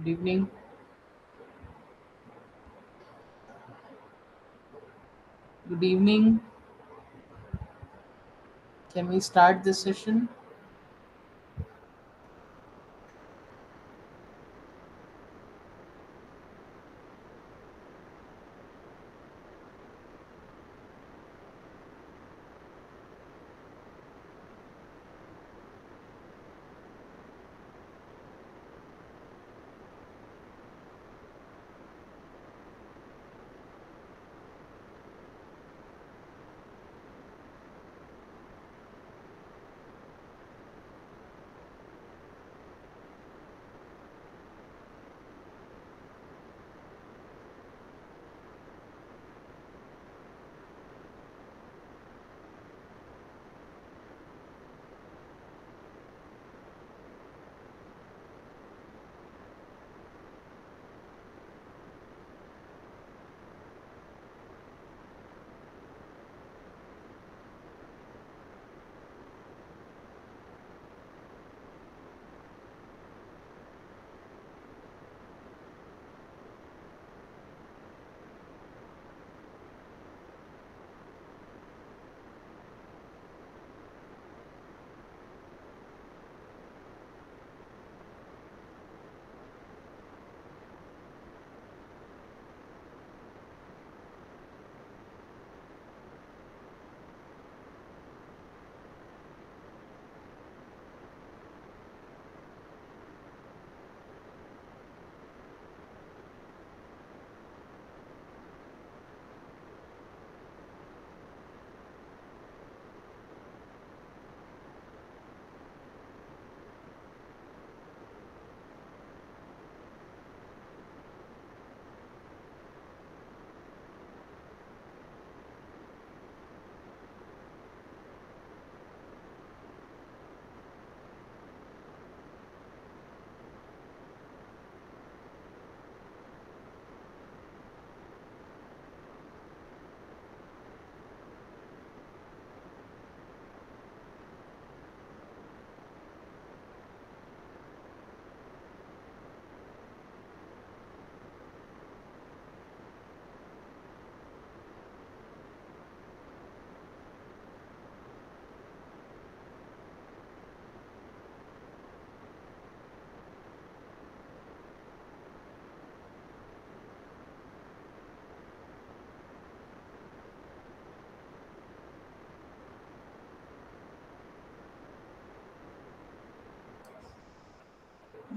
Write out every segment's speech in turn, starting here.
Good evening. Good evening. Can we start this session?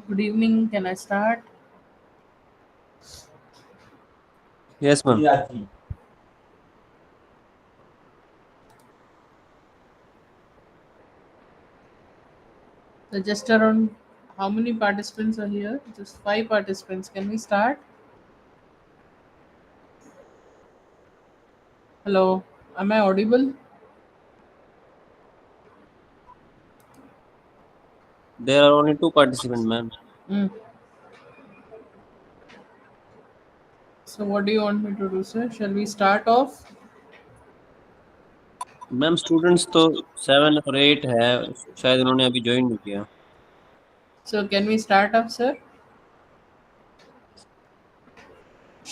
Good evening. Can I start? Yes, ma'am. So just around how many participants are here? Just five participants. Can we start? Hello. Am I audible? There are only two participants, ma'am. Mm. So what do you want me to do, sir? Shall we start off? Ma'am students तो 7 और 8 है, शायद उन्होंने अभी join नहीं किया। So can we start off, sir?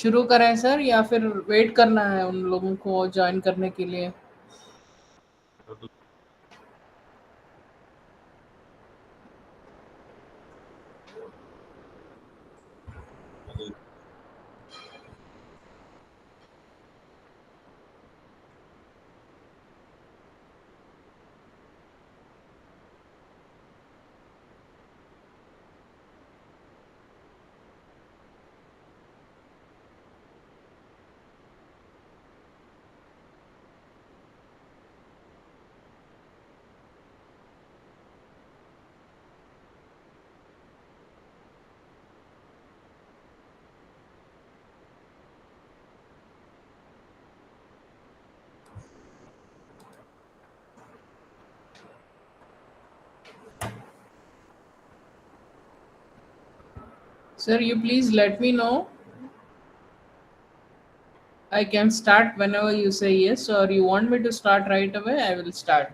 शुरू करें सर या फिर वेट करना है उन लोगों को ज्वाइन करने के लिए? Sir, you please let me know. I can start whenever you say yes, or you want me to start right away, I will start.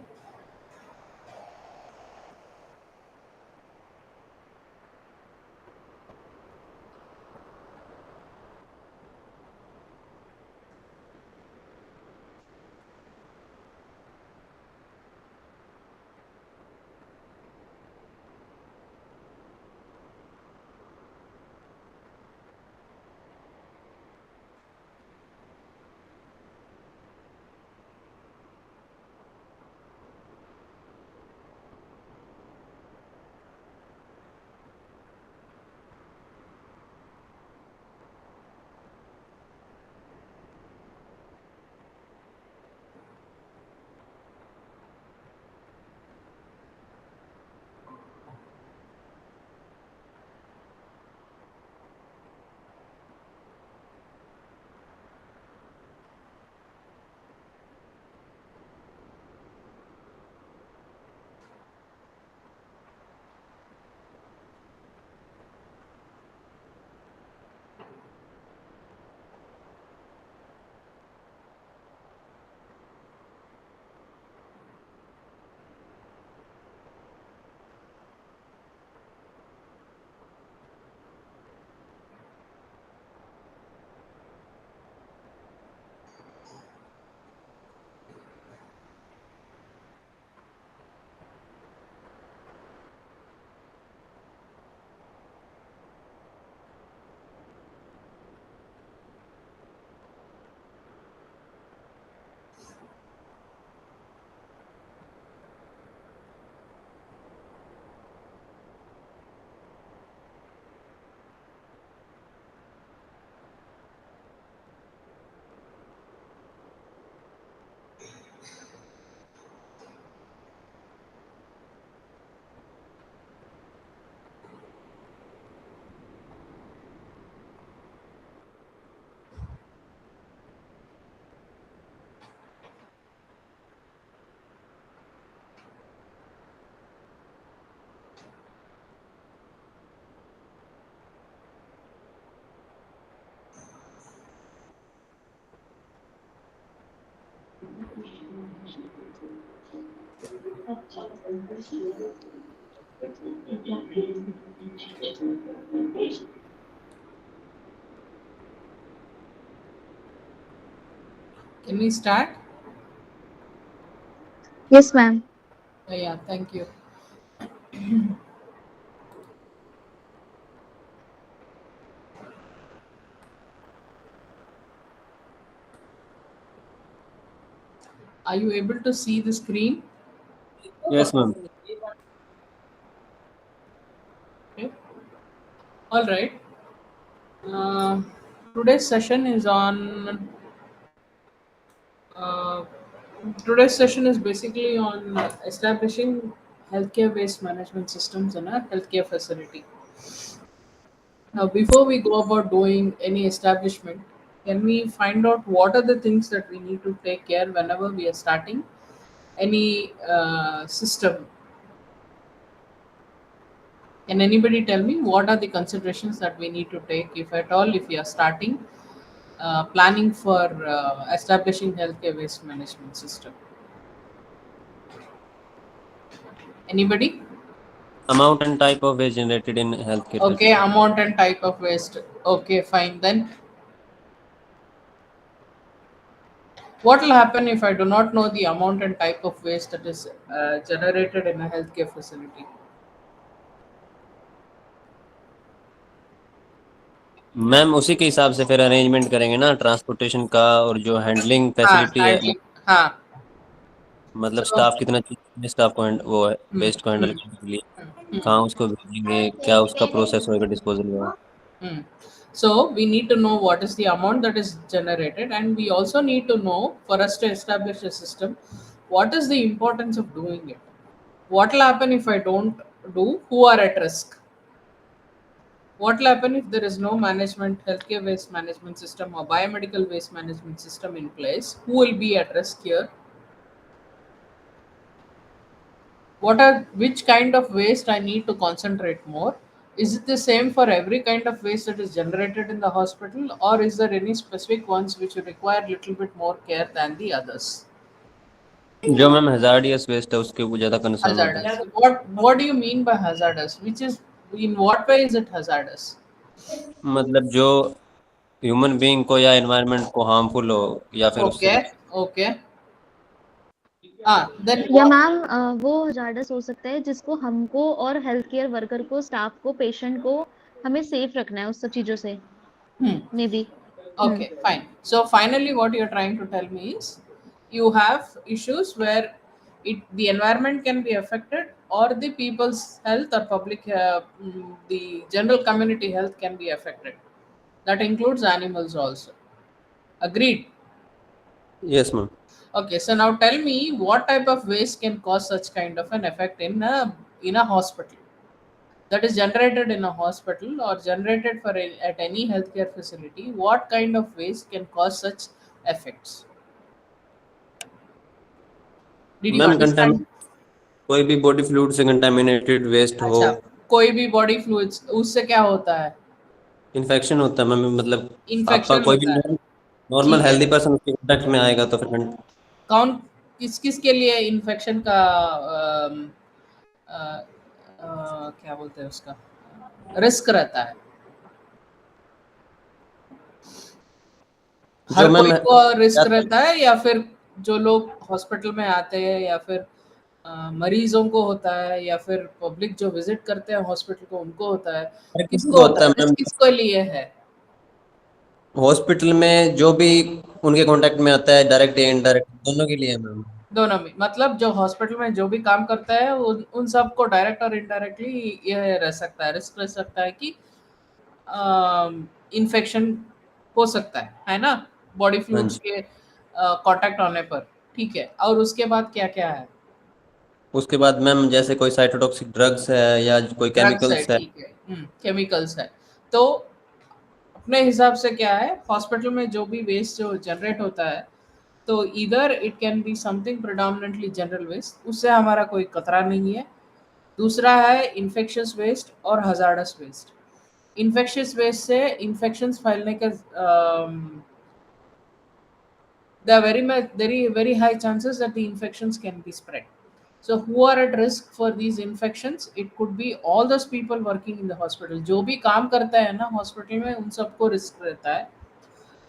Can we start? Yes, ma'am. Yeah, thank you. Are you able to see the screen? Yes, ma'am. Okay. All right. Uh, today's session is on. Uh, today's session is basically on establishing healthcare waste management systems in a healthcare facility. Now, before we go about doing any establishment, can we find out what are the things that we need to take care whenever we are starting any system? Can anybody tell me what are the considerations that we need to take, if at all, if we are starting planning for establishing healthcare waste management system? Anybody? Amount and type of waste generated in healthcare Okay, facility. amount and type of waste. Okay, fine. Then what will happen if I do not know the amount and type of waste that is generated in a healthcare facility? Ma'am उसी के हिसाब से फिर arrangement करेंगे ना transportation का, और जो हैंडलिंग हाँ, फैसिलिटी है, handling. हाँ. मतलब So, स्टाफ कितना चाहिए स्टाफ को वो है hmm, वेस्ट को हैंडल hmm, करने के लिए, hmm, कहाँ उसको भेजेंगे, क्या उसका प्रोसेस होएगा डिस्पोजल का। hmm. So we need to know what is the amount that is generated, and we also need to know, for us to establish a system, what is the importance of doing it. What will happen if I don't do? Who are at risk? What will happen if there is no management, healthcare waste management system or biomedical waste management system in place? Who will be at risk here? What are which kind of waste I need to concentrate more? Is it the same for every kind of waste that is generated in the hospital, or is there any specific ones which require little bit more care than the others? जो ma'am hazardous waste है उसके वो ज्यादा concern होता Hazardous. है। What do you mean by hazardous? Which is, in what way is it hazardous? मतलब जो human being को या एनवायरनमेंट को हार्मफुल हो, या फिर उससे Okay, कुछ। okay. Ah, then या what? मैम वो हजार्डस हो सकता है जिसको हमको और हेल्थ केयर वर्कर को, स्टाफ को, पेशेंट को हमें सेफ रखना है उस सब चीजों से, Hmm. May be. Hmm. Okay, fine. So finally, what you're trying to tell me is you have issues where the environment can be affected, or the people's health or public the general community health can be affected. That includes animals also. Agreed. Yes ma'am. Okay, so now tell me what type of waste can cause such kind of an effect in a hospital, that is generated in a hospital or generated at any healthcare facility. What kind of waste can cause such effects? Did you ma'am कंटामिन understand? कोई भी body fluid से contaminated waste हो, अच्छा, कोई भी body fluids, उससे क्या होता है? इन्फेक्शन होता है मैम। मतलब आपका इन्फेक्शन कोई होता भी है. नॉर्मल ठीक है. हेल्दी पर्सन उसके कांटेक्ट में आएगा तो फिर कौन, किस किस के लिए इन्फेक्शन का क्या बोलते हैं उसका रिस्क रहता है? जो हर मैम कोई को रिस्क रहता है, या फिर जो लोग हॉस्पिटल में आते हैं, या फिर मरीजों को होता है, या फिर पब्लिक जो विजिट करते हैं हॉस्पिटल को उनको होता है? हर किसी किसको को होता होता है, है रिस्क मैम। किसको लिए है? हॉस्पिटल में जो भी उनके कांटेक्ट में आता है, डायरेक्ट या इनडायरेक्ट, दोनों के लिए है मैम। दोनों में, मतलब जो हॉस्पिटल में जो भी काम करता है उन सबको डायरेक्ट और इनडायरेक्टली ये रह सकता है, रिस्क रह सकता है कि इन्फेक्शन हो सकता है ना, बॉडी हाँ फ्लूइड्स जी। के कांटेक्ट होने पर. ठीक है, और उसके बाद क्या क्या है? उसके बाद मैम जैसे कोई साइटोटॉक्सिक ड्रग्स है या कोई ड्रग्स है, केमिकल्स है। ठीक है, केमिकल्स है. तो अपने हिसाब से क्या है, हॉस्पिटल में जो भी वेस्ट जो जनरेट होता है, तो इधर it can be something predominantly general waste, उससे हमारा कोई खतरा नहीं है. दूसरा है इन्फेक्शियस वेस्ट और हजार्डस वेस्ट. इन्फेक्शियस वेस्ट से इन्फेक्शंस फैलने का there are very high chances that the infections can be spread. So who are at risk for these infections? It could be all those people working in the hospital. जो भी काम करता है ना hospital में, उन सबको रिस्क रहता है.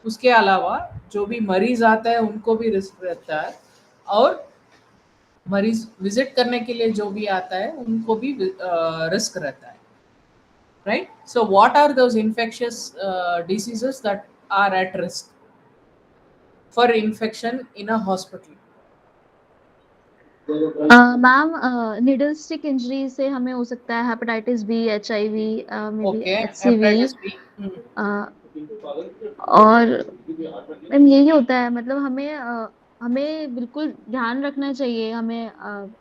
उसके अलावा जो भी मरीज आता है उनको भी रिस्क रहता है, और मरीज विजिट करने के लिए जो भी आता है उनको भी रिस्क रहता है. Right? So what are those infectious diseases that are at risk for infection in a hospital? Ma'am needle stick injury से हमें हो सकता है hepatitis B, HIV, may be Okay, HCV, hepatitis B. और मैम यही होता है, मतलब हमें बिल्कुल ध्यान रखना चाहिए। हमें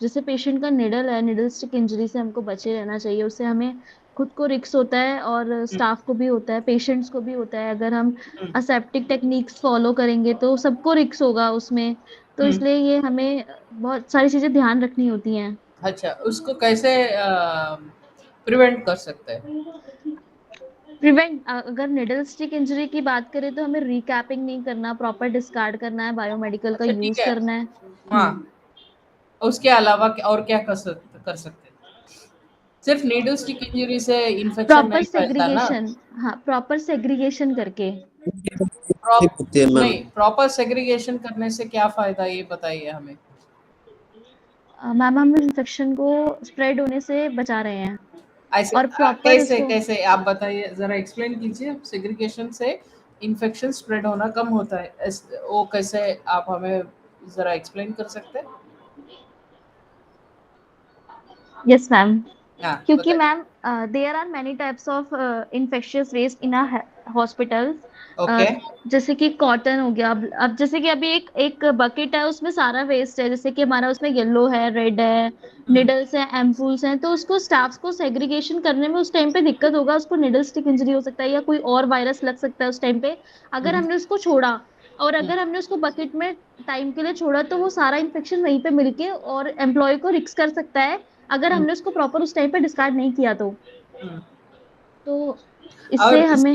जैसे पेशेंट का निडल है, निडल स्टिक इंजरी से हमको बचे रहना चाहिए। उससे हमें खुद को रिक्स होता है और स्टाफ को भी होता है, पेशेंट्स को भी होता है। अगर हम असेप्टिक टेक्निक्स फॉलो करेंगे तो सबको रिक्स होगा उसमें। तो इसलिए ये हमें बहुत सारी चीजें ध्यान रखनी होती हैं। अच्छा, उसको कैसे प्रिवेंट कर सकते हैं? प्रिवेंट, अगर निडल स्टिक इंजरी की बात करें तो हमें रिकैपिंग नहीं करना, प्रॉपर डिस्कार्ड करना है, बायोमेडिकल का अच्छा, ठीक यूज है. करना है। हाँ, उसके अलावा और क्या कर सकते हैं? सिर्फ नीडल स्टिक इंजरी से इन्फेक्शन प्रॉपर नहीं फैलता ना. सेग्रीगेशन, हाँ प्रॉपर सेग्रीगेशन करके। होती है मैम. नहीं, प्रॉपर सेग्रीगेशन करने से क्या फायदा, ये बताइए हमें. मैम हम इन्फेक्शन को स्प्रेड होने से बचा रहे हैं ऐसे और प्रॉपर कैसे उसको। कैसे आप बताइए, जरा एक्सप्लेन कीजिए. सेग्रीगेशन से इन्फेक्शन स्प्रेड होना कम होता है, वो कैसे, आप हमें जरा एक्सप्लेन कर सकते हैं? यस मैम, हाँ, क्योंकि बताइए. Ma'am there are many types of infectious waste in hospital. Okay. जैसे कि कॉटन हो गया। अब जैसे कि अभी एक एक बकेट है, उसमें सारा वेस्ट है। जैसे कि हमारा उसमें येलो है, रेड है, निडल्स है, एम्पूल्स हैं। तो उसको स्टाफ्स को सेग्रीगेशन करने में उस टाइम पे दिक्कत होगा। उसको निडल स्टिक इंजरी हो सकता है या कोई और वायरस लग सकता है उस टाइम पे, अगर हमने उसको छोड़ा। और अगर हमने उसको बकेट में टाइम के लिए छोड़ा तो वो सारा इन्फेक्शन वहीं पे मिलके और एम्प्लॉय को रिस्क कर सकता है, अगर हमने उसको प्रॉपर उस टाइम पे डिस्कार्ड नहीं किया तो और इससे हमें।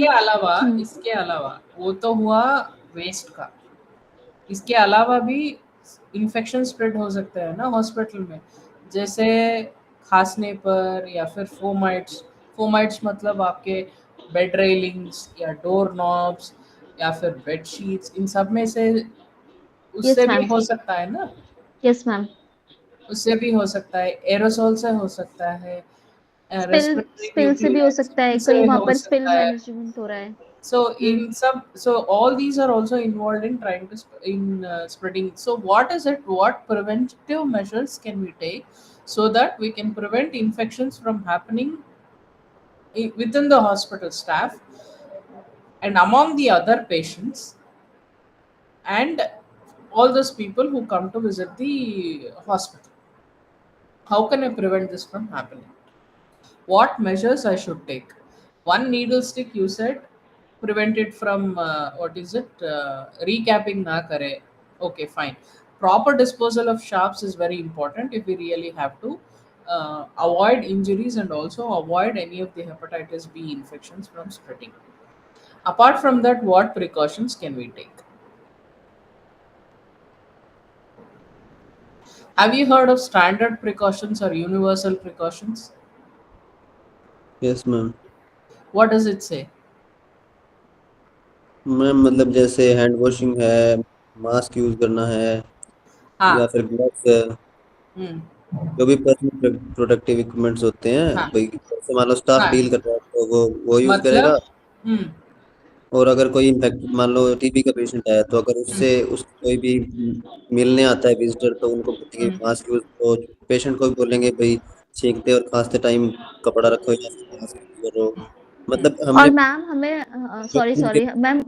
इसके अलावा वो तो हुआ वेस्ट का. इसके अलावा भी इन्फेक्शन स्प्रेड हो सकता है ना हॉस्पिटल में, जैसे खांसने पर, या फिर फोमाइट्स. फोमाइट्स मतलब आपके बेड रेलिंग्स या डोर नॉब्स या फिर बेड शीट्स, इन सब में से यस उससे भी मैम, हो सकता है ना. Yes ma'am. उससे भी हो सकता है, एरोसोल से हो सकता है, स्पिल रेस्पिरेटरी स्पिल से भी हो सकता है, न्यूक्लियस कहीं से वहां हो पर स्पिल सकता है. मैनेजमेंट हो रहा है। So hmm all these are also involved in trying to spreading. So what is it, what preventive measures can we take so that we can prevent infections from happening within the hospital staff and among the other patients and all those people who come to visit the hospital? How can I prevent this from happening? What measures I should take? One needle stick, you said, prevent it from what is it? Recapping na kare. Okay, fine. Proper disposal of sharps is very important if we really have to avoid injuries and also avoid any of the hepatitis B infections from spreading. Apart from that, what precautions can we take? Have you heard of standard precautions or universal precautions? Yes ma'am. What does it say? Ma'am मतलब जैसे hand washing है, mask use करना है, या हाँ. फिर gloves, Hmm. जो भी पर्सनल प्रोटेक्टिव इक्विपमेंट्स होते हैं हाँ. भाई. जैसे मान लो स्टाफ हाँ. डील कर रहा है तो वो यूज करेगा. मतलब. हम्म. और अगर कोई इन्फेक्ट मान लो टीबी का पेशेंट है तो अगर उससे उसको कोई भी मिलने आता है विजिटर तो उनको बोलेंगे हम्म. Mask use. तो पेशेंट को भी बोलेंगे भाई छींकते और खांसते टाइम कपड़ा रखो या फिर मास्क यूज करो. हम्म. मतलब और हमने मैम हमें जो सॉरी उनके सॉरी मैम।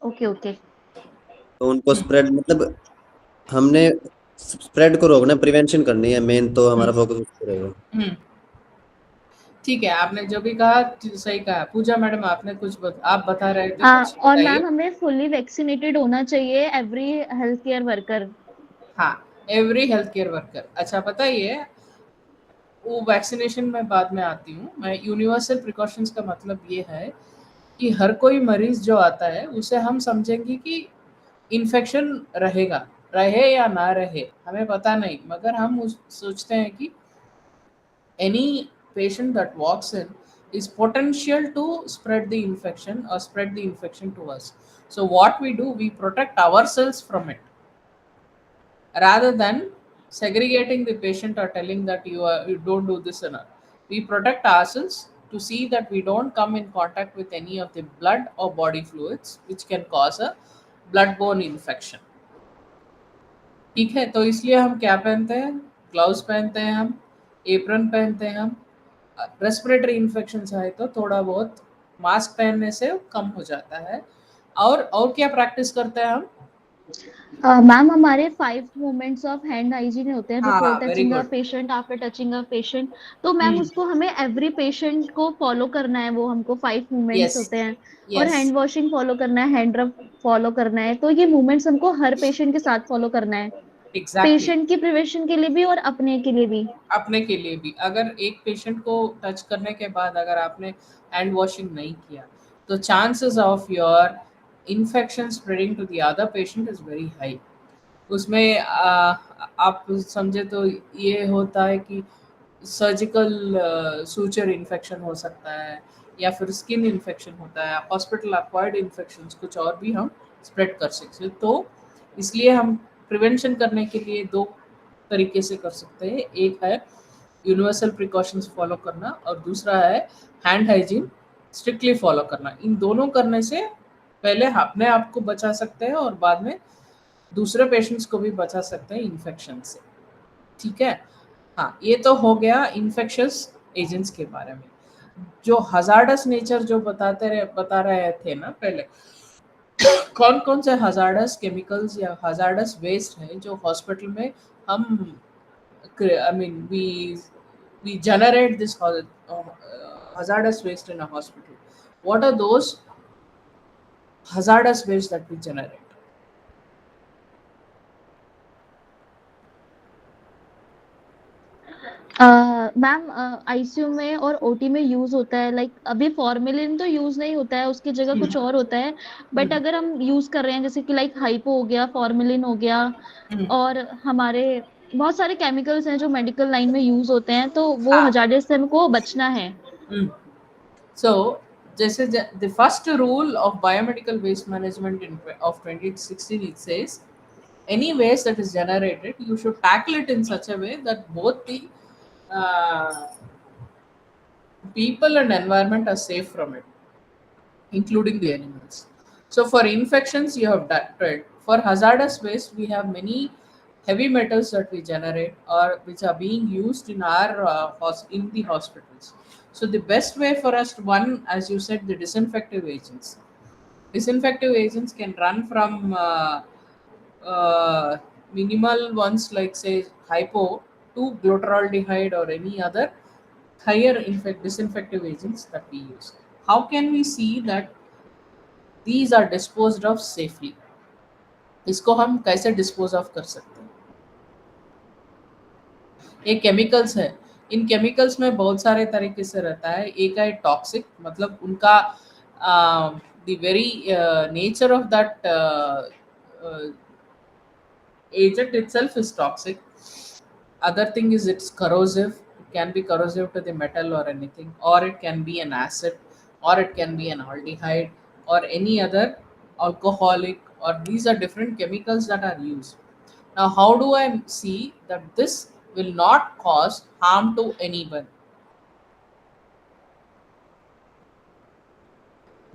Okay okay. तो उनको स्प्रेड मतलब हमने स्प्रेड को रोकना, प्रिवेंशन करनी है मेन, तो हमारा हम्म. फोकस उस पर रहेगा. हम्म. ठीक है, आपने जो भी कहा सही कहा. पूजा मैडम, आपने आप बता रहे थे कुछ, और मैम बताइए. हमें फुल्ली वैक्सीनेटेड होना चाहिए, एवरी हेल्थ केयर वर्कर। हाँ, एवरी हेल्थ केयर वर्कर. अच्छा, बताइए. वो वैक्सीनेशन में बाद में आती हूँ मैं. यूनिवर्सल प्रिकॉशंस का मतलब ये है कि हर कोई मरीज जो आता है उसे हम समझेंगे कि इन्फेक्शन रहेगा, रहे या ना रहे हमें पता नहीं, मगर हम सोचते हैं कि any patient that walks in is potential to spread the infection or spread the infection to us. So what we do, we protect ourselves from it rather than segregating the patient or telling that you don't do this and that. We protect ourselves to see that we don't come in contact with any of the blood or body fluids which can cause a bloodborne infection. ठीक है, तो इसलिए हम क्या पहनते हैं, gloves पहनते हैं, हम एप्रन पहनते हैं, हम रेस्पिरेटरी इन्फेक्शन है तो थोड़ा बहुत मास्क पहनने से कम हो जाता है। और क्या प्रैक्टिस करते हैं हम? मैम हमारे 5 मोमेंट्स ऑफ हैंड हाइजीन होते हैं बिफोर हाँ, very touching a good. Patient, after touching a patient. तो मैम उसको हमें एवरी पेशेंट को फॉलो करना है, वो हमको 5 मोमेंट्स यस, होते हैं। और यस, हैंड वॉशिंग फॉलो करना है, हैंड रब फॉलो करना है। तो ये मोमेंट्स हमको हर पेशेंट के साथ फॉलो करना है, एग्जैक्टली। पेशेंट की प्रिवेंशन के लिए भी और अपने के लिए भी। अपने के लिए भी, अगर एक पेशेंट को टच करने के बाद अगर आपने हैंड वॉशिंग नहीं किया तो chances of your infection spreading to the other patient is very high. उसमें आप समझे तो ये होता है कि सर्जिकल सूचर इन्फेक्शन हो सकता है, या फिर स्किन इन्फेक्शन होता है, हॉस्पिटल अक्वायर्ड इन्फेक्शंस कुछ और भी हम स्प्रेड कर सकते हैं। तो इसलिए हम प्रिवेंशन करने के लिए दो तरीके से कर सकते हैं, एक है यूनिवर्सल प्रिकॉशंस फॉलो करना और दूसरा है हैंड हाइजीन स्ट्रिक्टली फॉलो करना। इन दोनों करने से पहले अपने आप को बचा सकते हैं और बाद में दूसरे पेशेंट्स को भी बचा सकते हैं इन्फेक्शन से। ठीक है, हाँ, ये तो हो गया इन्फेक्शियस एजेंट्स के बारे में। जो हजार्डस नेचर जो बता रहे थे ना पहले, कौन कौन से हजार्डस केमिकल्स या हजार्डस वेस्ट है जो हॉस्पिटल में हम, I mean we generate this hazardous waste in a hospital. What are those hazardous waste that we generate? Ma'am ICU में और ओटी में यूज होता है, लाइक अभी फॉर्मेलिन तो यूज नहीं होता है, उसकी जगह कुछ और होता है। बट हम्म, अगर हम यूज कर रहे हैं जैसे कि लाइक हाइपो हो गया, फॉर्मेलिन हो गया, हम्म, और हमारे बहुत सारे केमिकल्स हैं जो मेडिकल लाइन में यूज होते हैं, तो वो हाँ, हजार्डस से हमको बचना है। हम्म। So, this is the first rule of biomedical waste management of 2016. It says any waste that is generated, you should tackle it in such a way that both the uh, people and environment are safe from it, including the animals. So for infections, you have that right. For hazardous waste, we have many heavy metals that we generate or which are being used in our in the hospitals. So the best way for us to, one, as you said, the disinfective agents. Disinfective agents can run from uh, minimal ones like say hypo to glutaraldehyde or any other higher disinfective agents that we use. How can we see that these are disposed of safely? इसको हम कैसे dispose of कर सकते हैं? ये chemicals है, इन chemicals में बहुत सारे तरीके से रहता है। एक है टॉक्सिक, मतलब उनका the very nature of that agent itself is toxic. Other thing is it's corrosive. It can be corrosive to the metal or anything, or it can be an acid, or it can be an aldehyde, or any other alcoholic, or these are different chemicals that are used. Now, how do I see that this will not cause harm to anyone?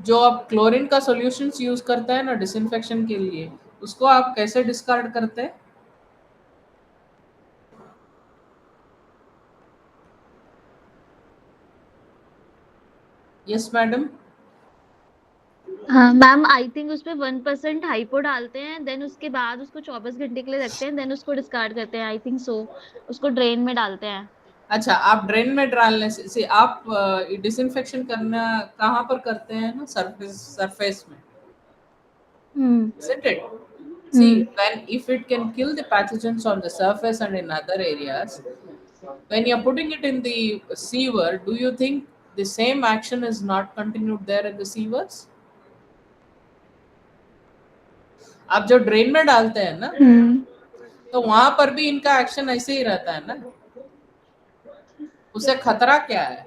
जो आप chlorine का solutions use करते हैं ना disinfection के लिए, उसको आप कैसे डिस्कार्ड करते हैं? Yes madam. हाँ मैम, आई थिंक उसमें 1% हाइपो डालते हैं, देन उसके बाद उसको 24 घंटे के लिए रखते हैं, देन उसको डिस्कार्ड करते हैं, आई थिंक सो। उसको ड्रेन में डालते हैं। अच्छा, आप ड्रेन में डालने से आप डिसइंफेक्शन करना कहाँ पर करते हैं ना, सरफेस में, हम्म। isn't it? See, hmm. when if it can kill the pathogens on the surface and in other areas, when you're putting it in the sewer, do you think the same action is not continued there in the sewers? आप जो drain में डालते हैं ना, तो वहां पर भी इनका एक्शन ऐसे ही रहता है ना, उसे खतरा क्या है?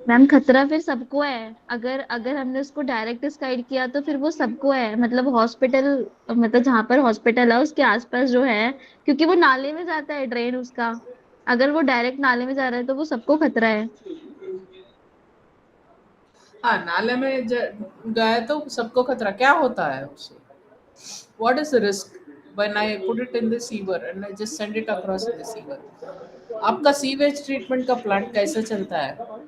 मैम खतरा फिर सबको है। अगर अगर हमने उसको डायरेक्ट डिस्काइड किया तो फिर वो सबको है, मतलब हॉस्पिटल, मतलब जहाँ पर हॉस्पिटल है उसके आसपास जो है, क्योंकि वो नाले में जाता है ड्रेन उसका। अगर वो डायरेक्ट नाले में जा रहा है तो वो सबको खतरा है। हाँ, नाले में गए तो सबको खतरा क्या होता है उससे? What is the risk when I put it in the sewer and I just send it across in the sewer? आपका सीवेज ट्रीटमेंट का प्लांट कैसे चलता है?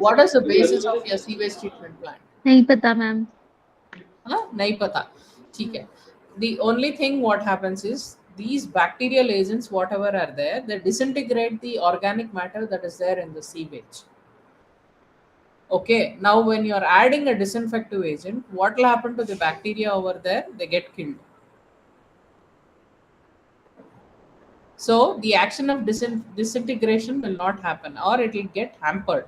What is the basis of your sewage treatment plant? नहीं पता ma'am. हाँ, नहीं पता, ठीक है। The only thing what happens is these bacterial agents, whatever are there, they disintegrate the organic matter that is there in the sewage. Okay, now when you are adding a disinfective agent, what will happen to the bacteria over there? They get killed. So the action of disintegration will not happen, or it will get hampered.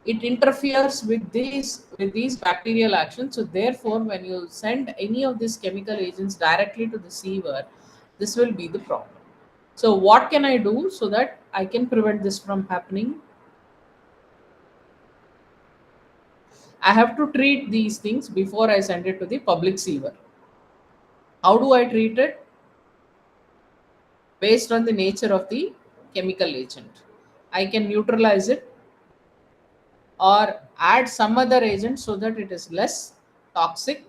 It interferes with these bacterial actions. So therefore, when you send any of these chemical agents directly to the sewer, this will be the problem. So what can I do so that I can prevent this from happening? I have to treat these things before I send it to the public sewer. How do I treat it? Based on the nature of the chemical agent, I can neutralize it or add some other agent so that it is less toxic.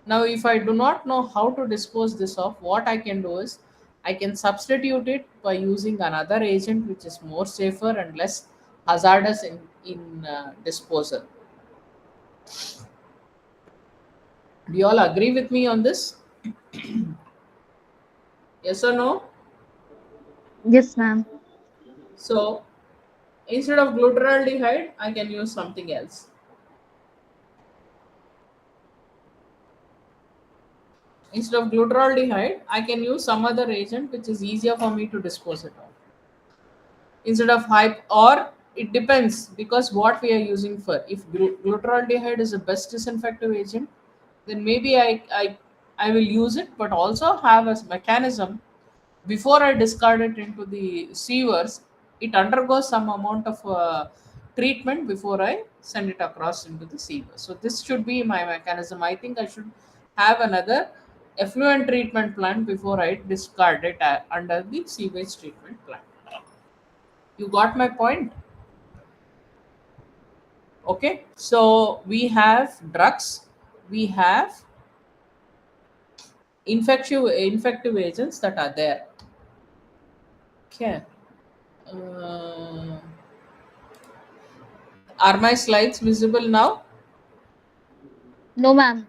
Now, if I do not know how to dispose this off, what I can do is I can substitute it by using another agent which is more safer and less hazardous in disposal. Do you all agree with me on this? Yes or no? Yes ma'am. So, instead of glutaraldehyde, I can use something else. Instead of glutaraldehyde, I can use some other agent which is easier for me to dispose it of. Instead of hype, or it depends because what we are using for. If glutaraldehyde is the best disinfective agent, then maybe I will use it, but also have a mechanism before I discard it into the sewers. It undergoes some amount of treatment before I send it across into the sewer. So this should be my mechanism. I think I should have another effluent treatment plant before I discard it under the sewage treatment plant. You got my point? Okay. So we have drugs, we have infective agents that are there. Okay. Uh, are my slides visible now? No ma'am.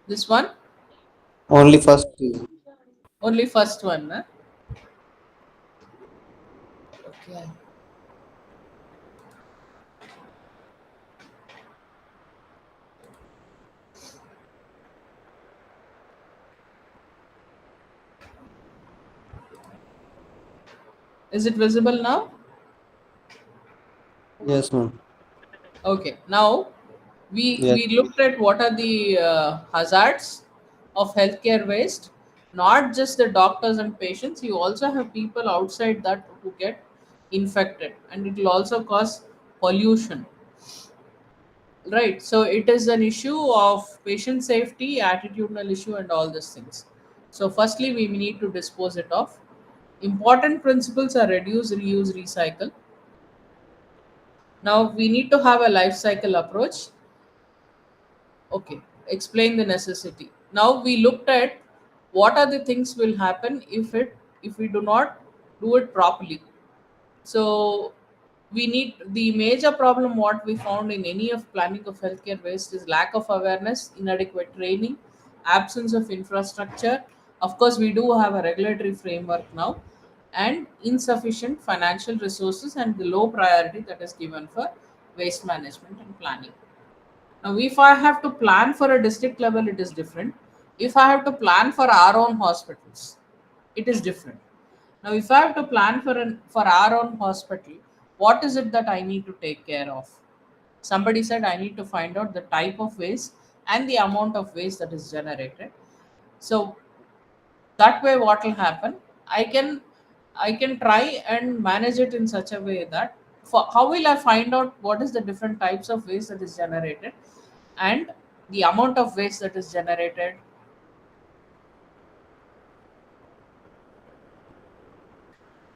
This one? Only first is Only first one, huh? Okay. Is it visible now? yes, ma'am. Okay. Now Yes, we looked at what are the hazards of healthcare waste. Not just the doctors and patients. You also have people outside that who get infected, and it will also cause pollution. Right. So it is an issue of patient safety, attitudinal issue, and all these things. So firstly, we need to dispose it off. Important principles are reduce, reuse, recycle. Now we need to have a life cycle approach. Okay, explain the necessity. Now we looked at what are the things will happen if we do not do it properly. So we need the major problem what we found in any of planning of healthcare waste is lack of awareness, inadequate training, absence of infrastructure. Of course, we do have a regulatory framework now, and insufficient financial resources and the low priority that is given for waste management and planning. Now, if I have to plan for a district level, it is different. If I have to plan for our own hospitals, it is different. Now, if I have to plan for our own hospital, what is it that I need to take care of? Somebody said I need to find out the type of waste and the amount of waste that is generated. So that way what will happen, I can try and manage it in such a way that, for how will I find out what is the different types of waste that is generated and the amount of waste that is generated.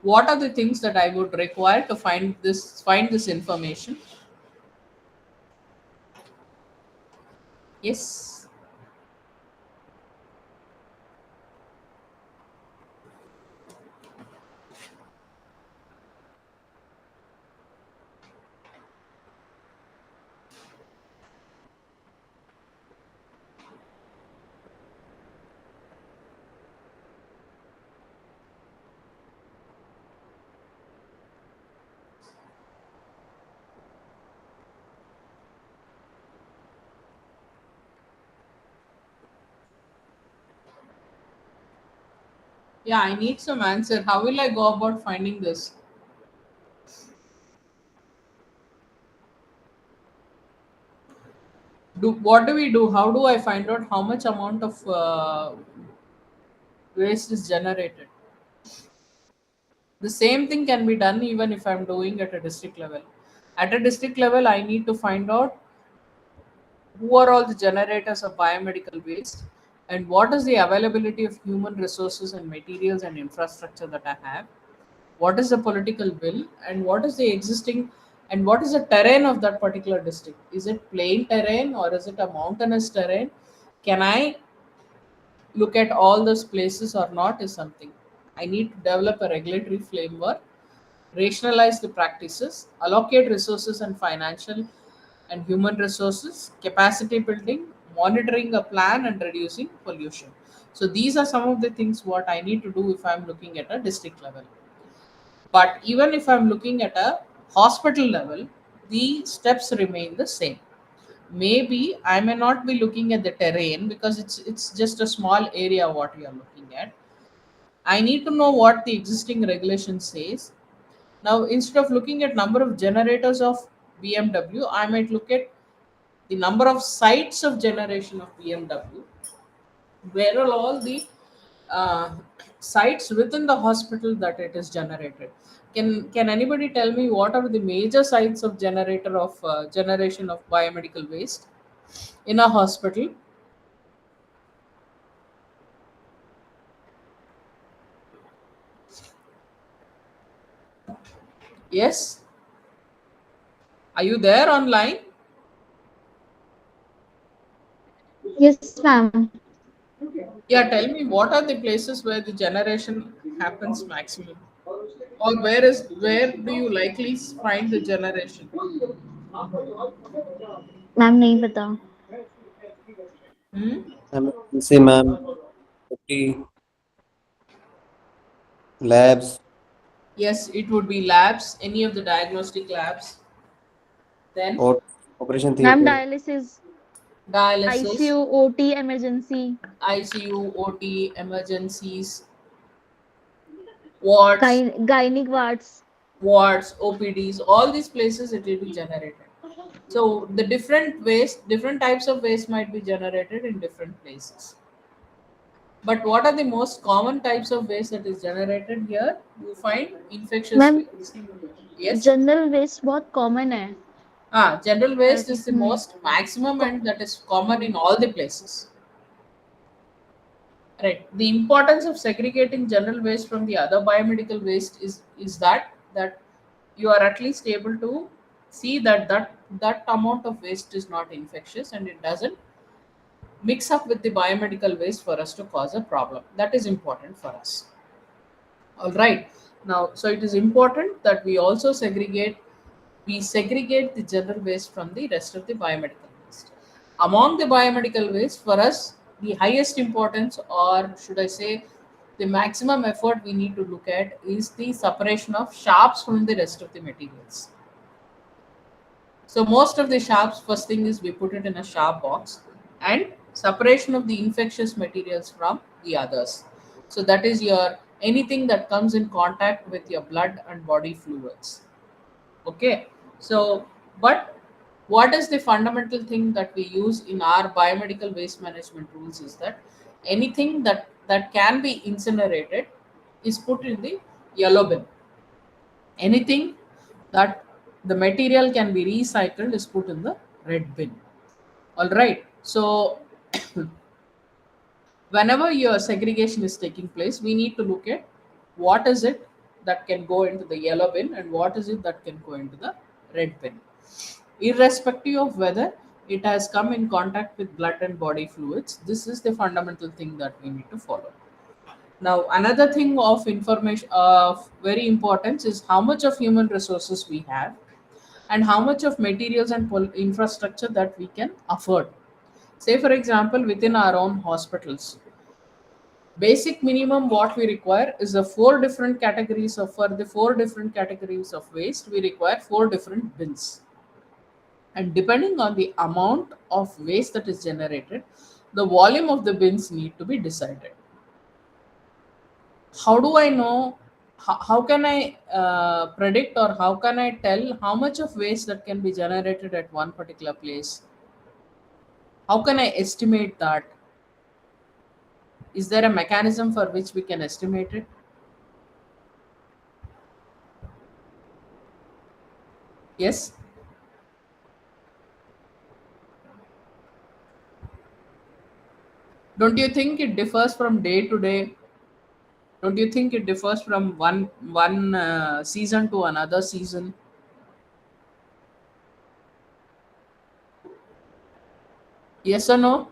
What are the things that I would require to find this information? Yes. Yeah, I need some answer. How will I go about finding this? What do we do? How do I find out how much amount of waste is generated? The same thing can be done even if I'm doing at a district level. At a district level, I need to find out who are all the generators of biomedical waste and what is the availability of human resources and materials and infrastructure that I have. What is the political will and what is the existing and what is the terrain of that particular district? Is it plain terrain or is it a mountainous terrain? Can I look at all those places or not is something. I need to develop a regulatory framework, rationalize the practices, allocate resources and financial and human resources, capacity building, monitoring a plan, and reducing pollution. So these are some of the things what I need to do if I'm looking at a district level. But even if I'm looking at a hospital level, the steps remain the same. Maybe I may not be looking at the terrain because it's just a small area what we are looking at. I need to know what the existing regulation says. Now, instead of looking at number of generators of BMW, I might look at the number of sites of generation of BMW, where are all the uh, sites within the hospital that it is generated. Can anybody tell me what are the major sites of generator of generation of biomedical waste in a hospital? Yes, are you there online? Yes, ma'am. Yeah, tell me what are the places where the generation happens maximum, or where do you likely find the generation? Ma'am नहीं पता. Hmm? emergency ma'am, OT, labs, Yes, it would be labs, any of the diagnostic labs. Then or operation ma'am theater, dialysis, dialysis, ICU, OT, emergency, ICU, OT, emergencies, wards, gynaec wards. OPDs, all these places it will be generated. So the different waste, different types of waste might be generated in different places. But what are the most common types of waste that is generated here? You find infectious ma'am waste. Yes. General waste बहुत common है. General waste is the इसमें most maximum को- and that is common in all the places. Right. The importance of segregating general waste from the other biomedical waste is that you are at least able to see that amount of waste is not infectious and it doesn't mix up with the biomedical waste for us to cause a problem. That is important for us. All right. Now, so it is important that we segregate the general waste from the rest of the biomedical waste. Among the biomedical waste, for us, the highest importance, or should I say, the maximum effort we need to look at is the separation of sharps from the rest of the materials. So most of the sharps, first thing is we put it in a sharp box and separation of the infectious materials from the others. So that is your anything that comes in contact with your blood and body fluids. Okay. So but what is the fundamental thing that we use in our biomedical waste management rules is that anything that can be incinerated is put in the yellow bin. Anything that the material can be recycled is put in the red bin. All right, so whenever your segregation is taking place, we need to look at what is it that can go into the yellow bin and what is it that can go into the red bin, irrespective of whether it has come in contact with blood and body fluids. This is the fundamental thing that we need to follow. Now, another thing of information of very importance is how much of human resources we have and how much of materials and infrastructure that we can afford. Say, for example, within our own hospitals, basic minimum what we require is a four different categories of for the four different categories of waste we require four different bins, and depending on the amount of waste that is generated, the volume of the bins need to be decided. How do I know, how can I predict, or how can I tell how much of waste that can be generated at one particular place? How can I estimate that? Is there a mechanism for which we can estimate it? Yes. Don't you think it differs from day to day? Don't you think it differs from one season to another season? Yes or no?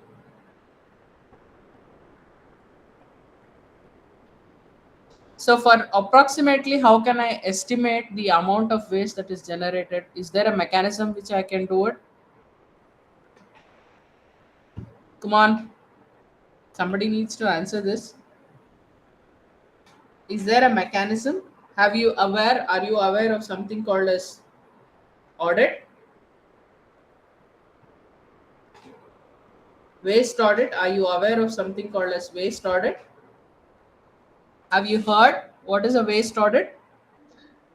So for approximately, how can I estimate the amount of waste that is generated? Is there a mechanism which I can do it? Come on, somebody needs to answer this. Is there a mechanism? Are you aware of something called as audit? Waste audit. Are you aware of something called as waste audit? Have you heard what is a waste audit?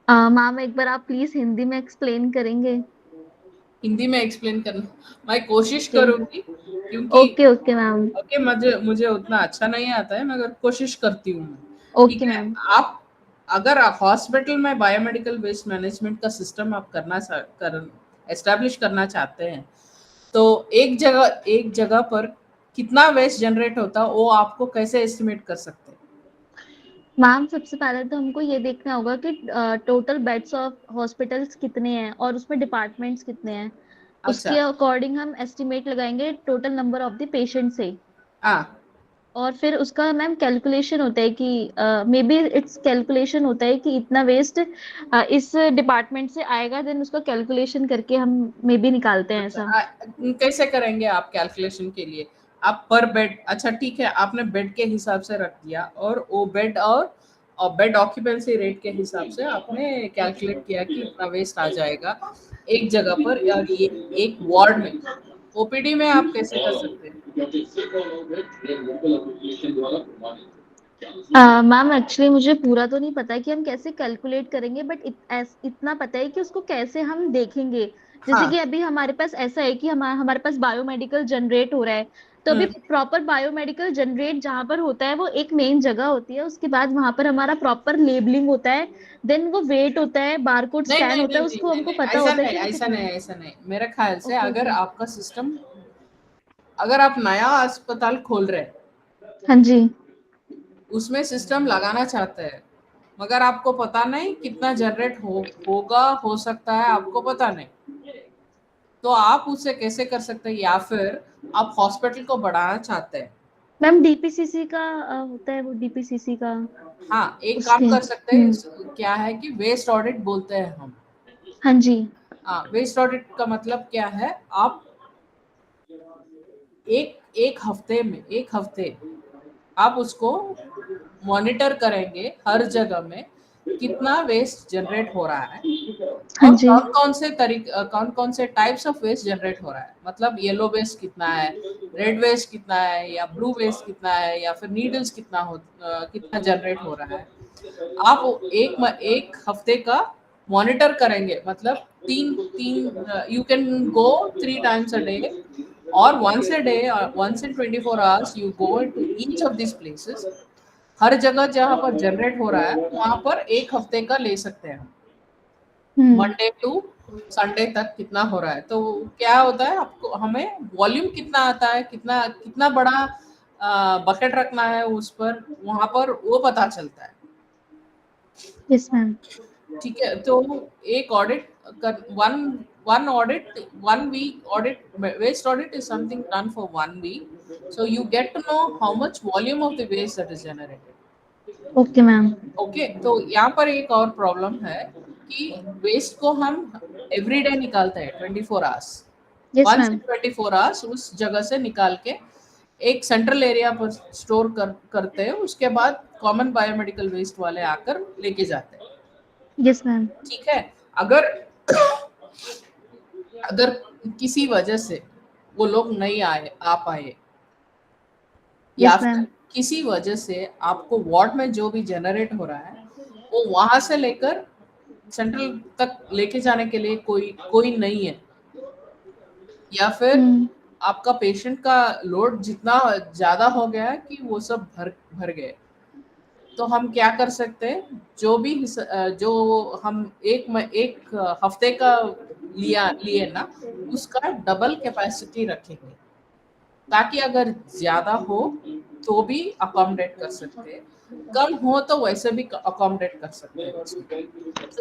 Ma'am एक बार आप please Hindi में explain करेंगे? हिंदी में explain करना मैं कोशिश okay करूंगी, क्योंकि ओके ओके मैम। ओके मुझे मुझे उतना अच्छा नहीं आता है, मगर कोशिश करती हूँ मैं। ठीक ओके है, मैम। आप अगर हॉस्पिटल में बायोमेडिकल वेस्ट मैनेजमेंट का सिस्टम आप एस्टैब्लिश करना चाहते हैं, तो एक जगह पर कितना वेस्ट जनरेट होता है वो आपको कैसे एस्टिमेट कर सकते हैं? मैम सबसे पहले तो हमको ये देखना होगा कि टोटल बेड्स ऑफ हॉस्पिटल्स कितने हैं और उसमें डिपार्टमेंट्स कितने हैं। अच्छा। उसके अकॉर्डिंग हम एस्टिमेट लगाएंगे total number of the patient से। हाँ। और फिर उसका मैम कैलकुलेशन होता है कि मे बी इट्स कैलकुलेशन होता है कि इतना वेस्ट इस डिपार्टमेंट से आएगा, देन उसका कैलकुलेशन करके हम मे बी निकालते हैं अच्छा, ऐसा। कैसे करेंगे आप कैलकुलेशन के लिए? आप पर बेड, अच्छा ठीक है, आपने बेड के हिसाब से रख दिया और वो बेड और बेड ऑक्यूपेंसी रेट के हिसाब से आपने कैलकुलेट किया कि इतना वेस्ट आ जाएगा एक जगह पर या ये एक वार्ड में। ओपीडी में आप कैसे कर सकते हैं? मैम एक्चुअली मुझे पूरा तो नहीं पता कि हम कैसे कैलकुलेट करेंगे, बट इतना पता है कि उसको कैसे हम देखेंगे। जैसे हाँ। कि अभी हमारे पास ऐसा है कि हमारे पास बायोमेडिकल जनरेट हो रहा है, तो अभी हम्म। प्रॉपर बायोमेडिकल जनरेट जहां पर होता है वो एक मेन जगह होती है, उसके बाद वहां पर हमारा प्रॉपर लेबलिंग होता है, देन वो वेट होता है, बारकोड नहीं स्कैन नहीं होता नहीं है, नहीं उसको नहीं हमको नहीं, पता ऐसा होता है नहीं कि वो ऐसा कितना। नहीं ऐसा नहीं। मेरे ख्याल से ओके अगर ओके। आपका सिस्टम, अगर आप नया अस्पताल खोल रहे हैं, हाँ जी। उसमें सिस्टम लगाना चाहते हैं, मगर आपको पता नहीं कितना जनरेट होगा, हो सकता है आपको पता नहीं, तो आप उसे कैसे कर सकते हैं? या फिर आप हॉस्पिटल को बढ़ाना चाहते हैं, मैम डीपीसीसी का होता है, वो डीपीसीसी का हाँ, एक काम उसके। कर सकते हैं। क्या है कि वेस्ट ऑडिट बोलते हैं हम। हाँ जी। हाँ, वेस्ट ऑडिट का मतलब क्या है? आप एक हफ्ते आप उसको मॉनिटर करेंगे, हर जगह में कितना वेस्ट जनरेट हो रहा है हाँ और जी। कौन कौन से टाइप्स ऑफ वेस्ट जनरेट हो रहा है। मतलब येलो वेस्ट कितना है, रेड वेस्ट कितना है, या ब्लू वेस्ट कितना है, या फिर नीडल्स कितना जनरेट हो रहा है। आप एक हफ्ते का मॉनिटर करेंगे, मतलब तीन तीन you can go 3 times a day और once a day or once in 24 hours you go into each of these places. हर जगह जहाँ पर जनरेट हो रहा है वहां पर एक हफ्ते का ले सकते हैं हम, मंडे टू संडे तक कितना हो रहा है। तो क्या होता है, आपको हमें वॉल्यूम कितना आता है, कितना कितना बड़ा बकेट रखना है उस पर, वहां पर वो पता चलता है। Yes ma'am. ठीक है, तो एक ऑडिट कर one one audit 1 week audit, waste audit is something done for 1 week, so you get to know how much volume of the waste that is generated. Okay ma'am. Okay, तो यहाँ पर एक और प्रॉब्लम है कि waste को हम everyday निकालते हैं 24 आवर्स, यस वंस मैम। इन 24 आवर्स उस जगह से निकाल के एक सेंट्रल एरिया पर स्टोर करते हैं, उसके बाद कॉमन बायोमेडिकल वेस्ट वाले आकर लेके जाते हैं। Yes ma'am. ठीक है, अगर अगर किसी वजह से वो लोग नहीं आ पाए या यस फिर मैम। किसी वजह से आपको वार्ड में जो भी जनरेट हो रहा है वो वहां से लेकर सेंट्रल तक लेके जाने के लिए कोई नहीं है, या फिर आपका पेशेंट का लोड जितना ज्यादा हो गया है कि वो सब भर गए, तो हम क्या कर सकते हैं, जो भी जो हम एक हफ्ते का लिए ना, उसका डबल कैपेसिटी रखेंगे, ताकि अगर ज्यादा हो तो भी अकोमोडेट कर सकते हैं, कम हो तो वैसे भी अकोमोडेट कर सकते हैं।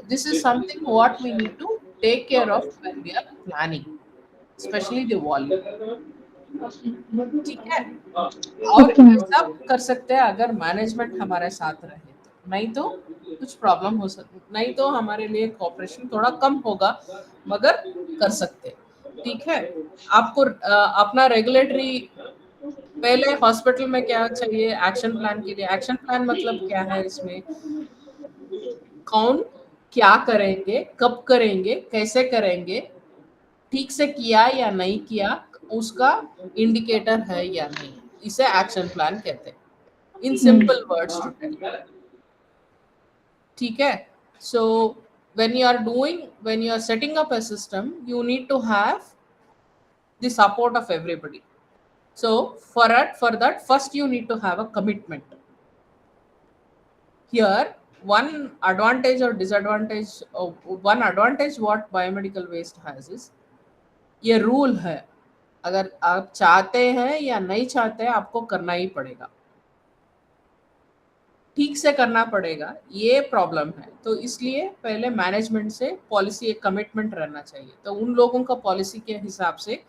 This is something what we need to take care of when we are planning, specially the volume. ठीक है, और ओके ये मैम। सब कर सकते हैं अगर मैनेजमेंट हमारे साथ रहे तो, नहीं तो कुछ प्रॉब्लम हो सकती, नहीं तो हमारे लिए कोऑपरेशन थोड़ा कम होगा, मगर कर सकते हैं। ठीक है, आपको अपना रेगुलेटरी, पहले हॉस्पिटल में क्या चाहिए एक्शन प्लान के लिए, एक्शन प्लान मतलब क्या है, इसमें कौन क्या करेंगे, कब करेंगे, कैसे करेंगे, ठीक से किया या नहीं किया, उसका इंडिकेटर है या नहीं, इसे एक्शन प्लान कहते हैं, in simple words to tell. ठीक है, so when you are setting up a system, you need to have the support of everybody. So for that first you need to have a commitment. Here one advantage or disadvantage, one advantage what biomedical waste has is, ये rule है, अगर आप चाहते हैं या नहीं चाहते हैं आपको करना ही पड़ेगा, ठीक से करना पड़ेगा, ये प्रॉब्लम है। तो इसलिए पहले मैनेजमेंट से पॉलिसी, एक कमिटमेंट रहना चाहिए, तो उन लोगों का पॉलिसी के हिसाब से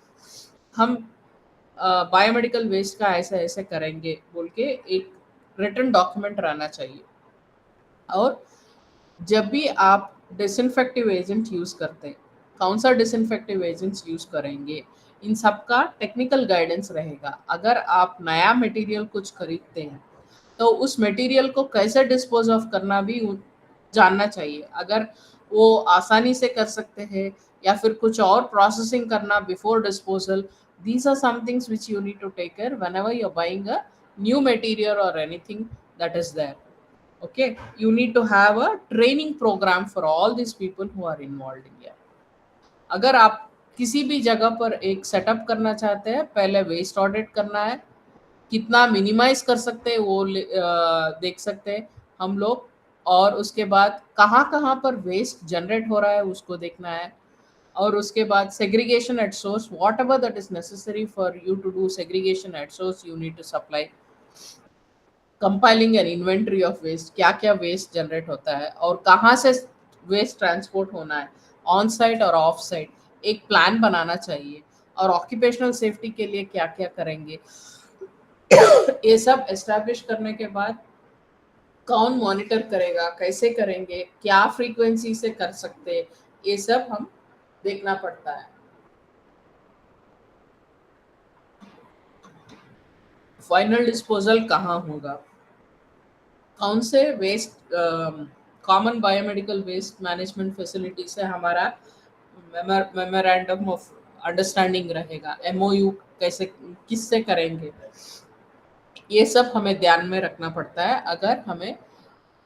हम बायोमेडिकल वेस्ट का ऐसे ऐसे करेंगे बोल के एक रिटन डॉक्यूमेंट रहना चाहिए। और जब भी आप डिसइंफेक्टिव एजेंट यूज़ करते हैं, कौन सा डिसइंफेक्टिव एजेंट्स यूज़ करेंगे, इन सब का टेक्निकल गाइडेंस रहेगा। अगर आप नया मटेरियल कुछ खरीदते हैं तो उस मटेरियल को कैसे डिस्पोज ऑफ करना भी जानना चाहिए, अगर वो आसानी से कर सकते हैं या फिर कुछ और प्रोसेसिंग करना before disposal, these are some things which you need to take care whenever you're buying a new material or anything that is there. Okay, you need to have a training program for all these people who are involved in here. अगर आप किसी भी जगह पर एक setup करना चाहते हैं, पहले वेस्ट ऑडिट करना है, कितना मिनिमाइज कर सकते हैं वो देख सकते हैं हम लोग, और उसके बाद कहाँ कहाँ पर वेस्ट जनरेट हो रहा है उसको देखना है, और उसके बाद segregation at source, whatever that is necessary for you to do segregation at source you need to supply, compiling an inventory of waste, क्या क्या वेस्ट जनरेट होता है और कहाँ से वेस्ट ट्रांसपोर्ट होना है, ऑन साइट और ऑफ साइट, एक प्लान बनाना चाहिए, और ऑक्यूपेशनल सेफ्टी के लिए क्या क्या करेंगे, ये सब एस्टैब्लिश करने के बाद कौन मॉनिटर करेगा, कैसे करेंगे, क्या फ्रीक्वेंसी से कर सकते, ये सब हम देखना पड़ता है। फाइनल डिस्पोजल कहाँ होगा, कौन से waste common biomedical waste management facility से हमारा मेमोरेंडम ऑफ अंडरस्टैंडिंग रहेगा, MOU कैसे किससे करेंगे, ये सब हमें ध्यान में रखना पड़ता है अगर हमें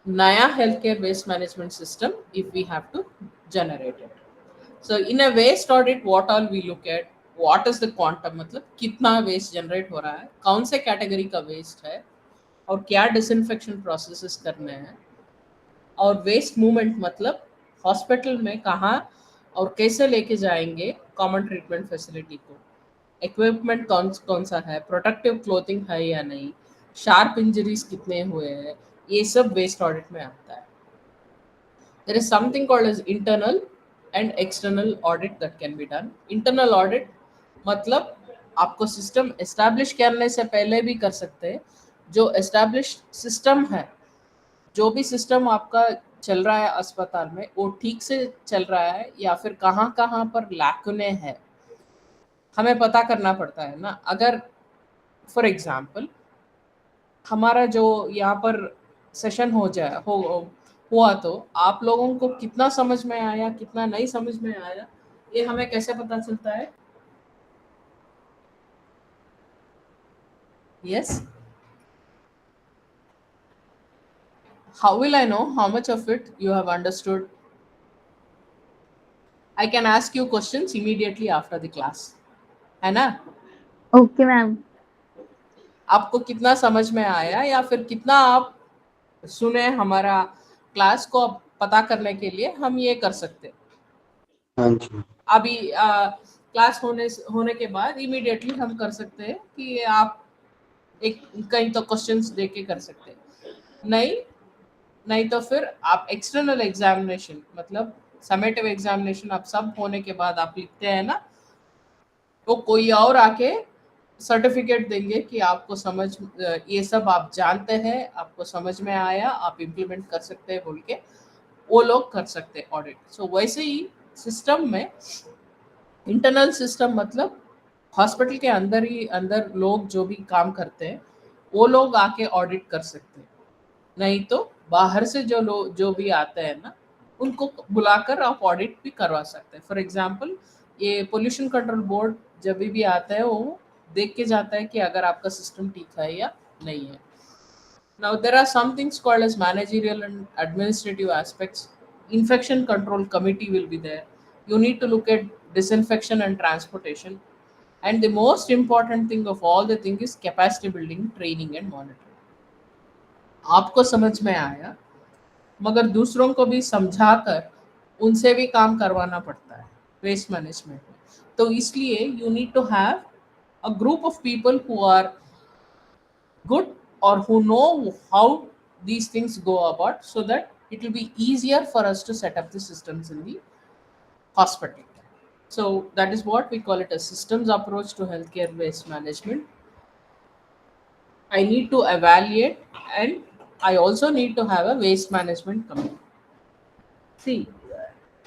naya healthcare waste management system if we have to generate it. So in a waste audit, what all we look at, what is the quantum, मतलब कितना waste generate हो रहा है, कौन से category का waste है, और क्या disinfection processes करने हैं, और वेस्ट मूवमेंट मतलब हॉस्पिटल में कहाँ और कैसे लेके जाएंगे कॉमन ट्रीटमेंट फैसिलिटी को, इक्विपमेंट कौन कौन सा है, प्रोटेक्टिव क्लोथिंग है या नहीं, शार्प इंजरीज कितने हुए हैं, ये सब वेस्ट ऑडिट में आता है. There is something called as internal and external audit that can be done. Internal audit मतलब आपको सिस्टम एस्टैब्लिश करने से पहले भी कर सकते हैं. जो एस्टैब्लिश सिस्टम है, जो भी सिस्टम आपका चल रहा है अस्पताल में, वो ठीक से चल रहा है या फिर कहाँ कहाँ पर लैकुने है, हमें पता करना पड़ता है ना. अगर फॉर एग्जांपल हमारा जो यहाँ पर सेशन हो जाए हो हुआ, तो आप लोगों को कितना समझ में आया कितना नहीं समझ में आया, ये हमें कैसे पता चलता है? Yes, how will I know how much of it you have understood? I can ask you questions immediately after the class, है ना. Okay ma'am. आपको कितना समझ में आया या फिर कितना आप सुने हमारा क्लास को, अब पता करने के लिए हम ये कर सकते हैं. हाँ जी. अभी क्लास होने के बाद इमीडिएटली हम कर सकते हैं कि आप एक कहीं तो क्वेश्चंस दे के कर सकते हैं. नहीं तो फिर आप एक्सटर्नल एग्जामिनेशन मतलब समेटिव एग्जामिनेशन आप सब होने के बाद आप लिखते हैं ना, तो कोई और आके सर्टिफिकेट देंगे कि आपको समझ, ये सब आप जानते हैं, आपको समझ में आया, आप इम्प्लीमेंट कर सकते हैं बोल के वो लोग कर सकते हैं ऑडिट. सो वैसे ही सिस्टम में इंटरनल सिस्टम मतलब हॉस्पिटल के अंदर लोग जो भी काम करते हैं वो लोग आके ऑडिट कर सकते हैं. नहीं तो बाहर से जो भी आते हैं ना, उनको बुलाकर आप ऑडिट भी करवा सकते हैं. फॉर एग्जांपल ये पोल्यूशन कंट्रोल बोर्ड जब भी आता है वो देख के जाता है कि अगर आपका सिस्टम ठीक है या नहीं है. Now there are some things called as managerial and administrative aspects. Infection control committee will be there. You need to look at disinfection and transportation. And the most important thing of all the thing is capacity building, training and monitoring. आपको समझ में आया, मगर दूसरों को भी समझाकर उनसे भी काम करवाना पड़ता है वेस्ट मैनेजमेंट में. तो इसलिए you need to have a group of people who are good or who know how these things go about, so that it will be easier for us to set up the systems in the hospital. So that is what we call it a systems approach to healthcare waste management. I need to evaluate, and I also need to have a waste management committee. See,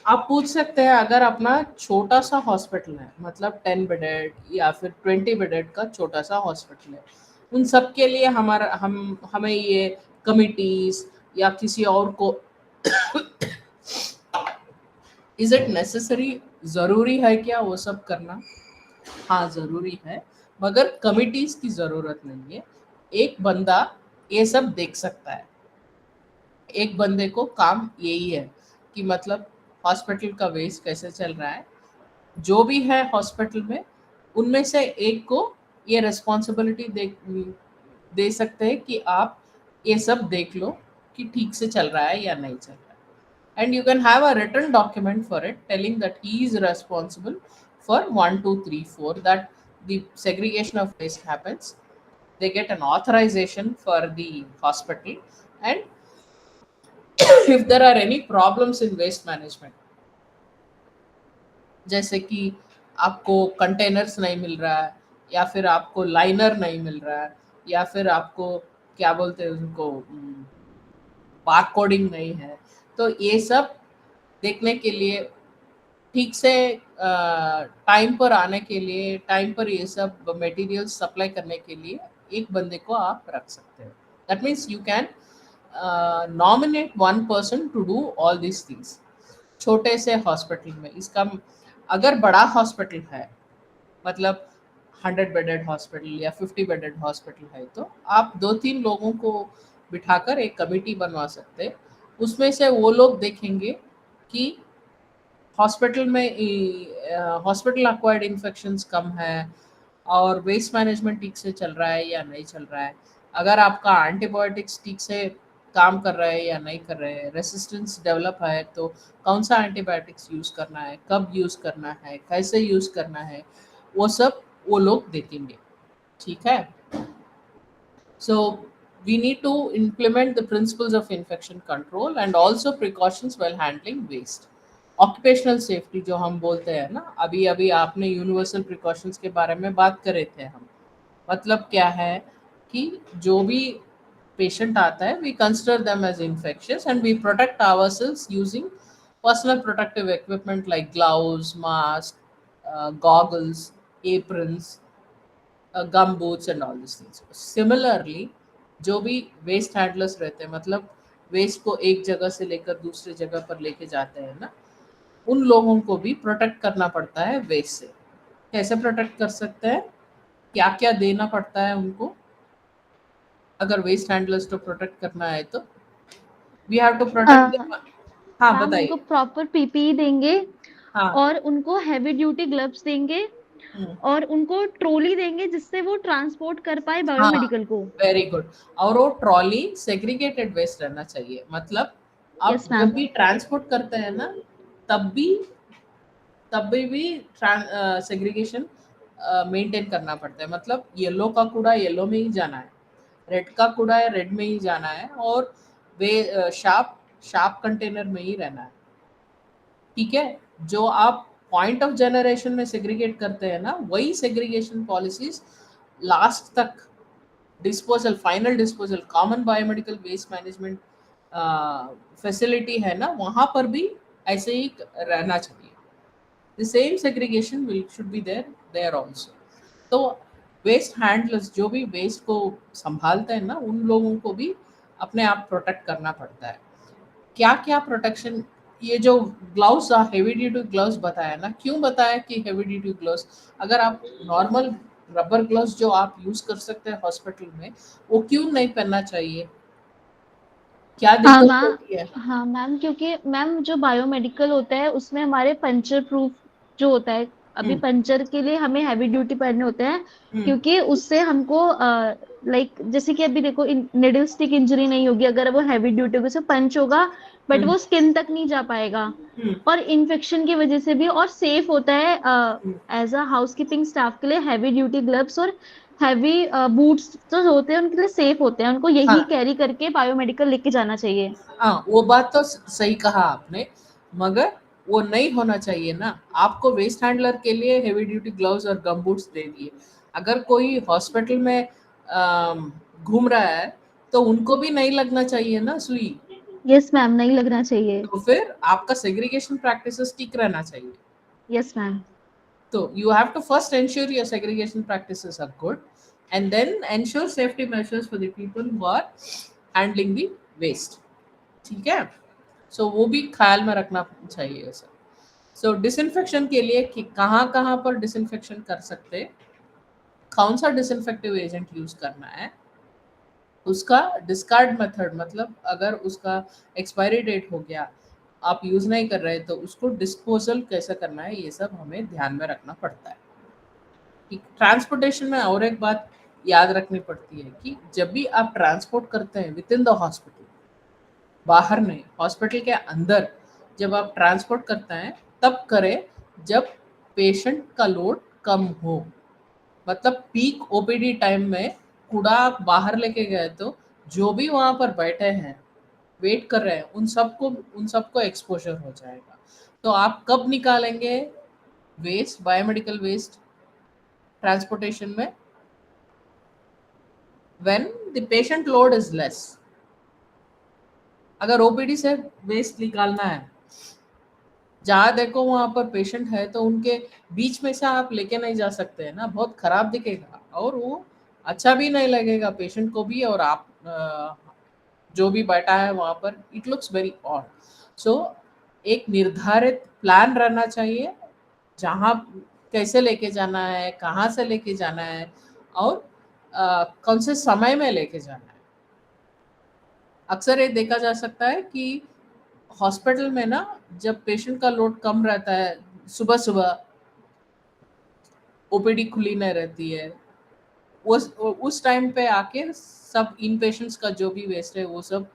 आप पूछ सकते हैं अगर अपना छोटा सा hospital है, मतलब 10 बेडेड या फिर 20 बेडेड का छोटा सा हॉस्पिटल है, उन सब के लिए हमें ये कमिटीज या किसी और को इज इट नेसेसरी, ज़रूरी है क्या वो सब करना? हाँ ज़रूरी है, मगर कमिटीज की ज़रूरत नहीं है. एक बंदा ये सब देख सकता है. एक बंदे को काम यही है कि मतलब हॉस्पिटल का वेस्ट कैसे चल रहा है, जो भी है हॉस्पिटल में उनमें से एक को ये रिस्पॉन्सिबिलिटी दे सकते हैं कि आप ये सब देख लो कि ठीक से चल रहा है या नहीं चल रहा है. And you can have a written document for it telling that he is responsible for 1 2 3 4, that the segregation of waste happens. They get an authorization for the hospital, and if there are any problems in waste management, जैसे कि आपको containers नहीं मिल रहा है, या फिर आपको liner नहीं मिल रहा है, या फिर आपको क्या बोलते हैं उनको बारकोडिंग नहीं है, तो ये सब देखने के लिए, ठीक से टाइम पर आने के लिए, टाइम पर ये सब मटेरियल सप्लाई करने के लिए एक बंदे को आप रख सकते हो. That means you can nominate one person to do all this things. छोटे से हॉस्पिटल में इसका, अगर बड़ा हॉस्पिटल है मतलब 100 बेडेड हॉस्पिटल या 50 बेडेड हॉस्पिटल है, तो आप 2-3 लोगों को बिठाकर एक कमेटी बनवा सकते हैं। उसमें से वो लोग देखेंगे कि हॉस्पिटल में हॉस्पिटल एक्वायर्ड इन्फेक्शंस कम है और वेस्ट मैनेजमेंट ठीक से चल रहा है या नहीं चल रहा है। अगर आपका एंटीबायोटिक्स ठीक से काम कर रहा है या नहीं कर रहे हैं, रेसिस्टेंस डेवलप है तो कौन सा एंटीबायोटिक्स यूज़ करना है, कब यूज़ करना है, कैसे यूज़ करना है, वो सब वो लोग देखेंगे। ठीक है। So we need to implement the principles of infection control and also precautions while handling waste. Occupational safety जो हम बोलते हैं ना, अभी अभी आपने यूनिवर्सल प्रिकॉशंस के बारे में बात करे थे हम। मतलब क्या है कि जो भी पेशेंट आता है, we consider them as infectious and we protect ourselves using personal protective equipment like gloves, masks, goggles, aprons, gum boots and all this things. Similarly जो भी वेस्ट हैंडलर्स रहते हैं, मतलब वेस्ट को एक जगह से लेकर दूसरी जगह पर लेके जाते हैं ना, उन लोगों को भी प्रोटेक्ट करना पड़ता है वेस्ट से। कैसे प्रोटेक्ट कर सकते हैं, क्या क्या देना पड़ता है उनको अगर वेस्ट हैंडलर्स को प्रोटेक्ट करना है तो we have to protect them. हाँ मैम उनको बताइए। प्रॉपर पीपीई देंगे हाँ। और उनको हैवी ड्यूटी ग्लव्स देंगे हम्म, और उनको ट्रॉली देंगे जिससे वो ट्रांसपोर्ट कर पाए हाँ, बायोमेडिकल को। Very good. और वो ट्रॉली सेग्रीगेटेड वेस्ट रहना चाहिए। मतलब आप यस जब मैम। भी ट्रांसपोर्ट करते हैं ना, तब भी भी सेग्रीगेशन मेंटेन करना पड़ता है। मतलब येलो का कूड़ा येलो में ही जाना है, रेड का कूड़ा है रेड में ही जाना है, और वे शार्प शार्प कंटेनर में ही रहना है। ठीक है। जो आप पॉइंट ऑफ जनरेशन में सेग्रीगेट करते हैं ना, वही सेग्रीगेशन पॉलिसीज लास्ट तक disposal, final disposal, common biomedical waste management facility है ना, वहां पर भी ऐसे ही रहना चाहिए। The same segregation will should be there there also. तो वेस्ट हैंडलर्स जो भी वेस्ट को संभालते हैं ना, उन लोगों को भी अपने आप प्रोटेक्ट करना पड़ता है। क्या क्या प्रोटेक्शन, ये जो ग्लव्स, हेवी ड्यूटी ग्लव्स बताया ना, क्यों बताया कि हेवी ड्यूटी ग्लव्स? अगर आप नॉर्मल रबर ग्लव्स जो आप यूज कर सकते हैं हॉस्पिटल में, वो क्यों नहीं पहनना चाहिए? क्या हाँ दिक्कत मैम। होती है? हाँ मैम, क्योंकि मैम जो बायोमेडिकल होता है उसमें हमारे पंचर प्रूफ जो होता है, अभी हम्म। पंचर के लिए हमें हैवी ड्यूटी पहनने होते हैं हम्म। क्योंकि उससे हमको लाइक जैसे कि अभी देखो निडल स्टिक इंजरी नहीं होगी अगर वो हैवी ड्यूटी होगी, उससे पंच होगा बट हम्म। वो स्किन तक नहीं जा पाएगा हम्म। और इन्फेक्शन की वजह से भी, और सेफ होता है हम्म। एज अ हाउसकीपिंग स्टाफ के लिए हैवी ड्यूटी ग्लव्स और हैवी बूट्स जो होते हैं उनके लिए सेफ होते हैं, उनको यही हाँ, कैरी करके बायोमेडिकल लेके जाना चाहिए। हाँ, वो बात तो सही कहा आपने, मगर वो नहीं होना चाहिए ना। आपको वेस्ट हैंडलर के लिए हेवी ड्यूटी ग्लव्स और गम बूट्स दे दिए, अगर कोई हॉस्पिटल में घूम रहा है तो उनको भी नहीं लगना चाहिए ना सुई। यस मैम, नहीं लगना चाहिए। तो फिर आपका सेग्रीगेशन प्रैक्टिसेस ठीक रहना चाहिए। Yes ma'am. So you have to first ensure your segregation practices are good, and then ensure safety measures for the people who are handling the waste. ठीक है। सो वो भी ख्याल में रखना चाहिए सर। सो डिसइंफेक्शन के लिए कि कहाँ कहाँ पर डिसइंफेक्शन कर सकते हैं, कौन सा डिसइंफेक्टिव एजेंट यूज करना है, उसका डिस्कार्ड मेथड, मतलब अगर उसका एक्सपायरी डेट हो गया, आप यूज नहीं कर रहे तो उसको डिस्पोजल कैसे करना है, ये सब हमें ध्यान में रखना पड़ता है। ट्रांसपोर्टेशन में और एक बात याद रखनी पड़ती है कि जब भी आप ट्रांसपोर्ट करते हैं विद इन द हॉस्पिटल, बाहर नहीं, हॉस्पिटल के अंदर जब आप ट्रांसपोर्ट करते हैं तब करें जब पेशेंट का लोड कम हो। मतलब पीक ओपीडी टाइम में कूड़ा आप बाहर लेके गए तो जो भी वहां पर बैठे हैं, वेट कर रहे हैं, उन सबको एक्सपोजर हो जाएगा। तो आप कब निकालेंगे वेस्ट, बायोमेडिकल वेस्ट ट्रांसपोर्टेशन में? when the patient load is less। अगर ओपीडी से वेस्ट निकालना है, जहाँ देखो वहां पर पेशेंट है, तो उनके बीच में से आप लेके नहीं जा सकते हैं ना, बहुत खराब दिखेगा और वो अच्छा भी नहीं लगेगा पेशेंट को भी, और आप जो भी बैठा है वहां पर, इट लुक्स वेरी ऑड। सो एक निर्धारित प्लान रहना चाहिए, जहाँ कैसे लेके जाना है, कहाँ से लेके जाना है, और कौन से समय में लेके जाना है। अक्सर ये देखा जा सकता है कि हॉस्पिटल में ना, जब पेशेंट का लोड कम रहता है, सुबह सुबह ओपीडी खुली नहीं रहती है, उस टाइम पे आके सब इन पेशेंट्स का जो भी वेस्ट है वो सब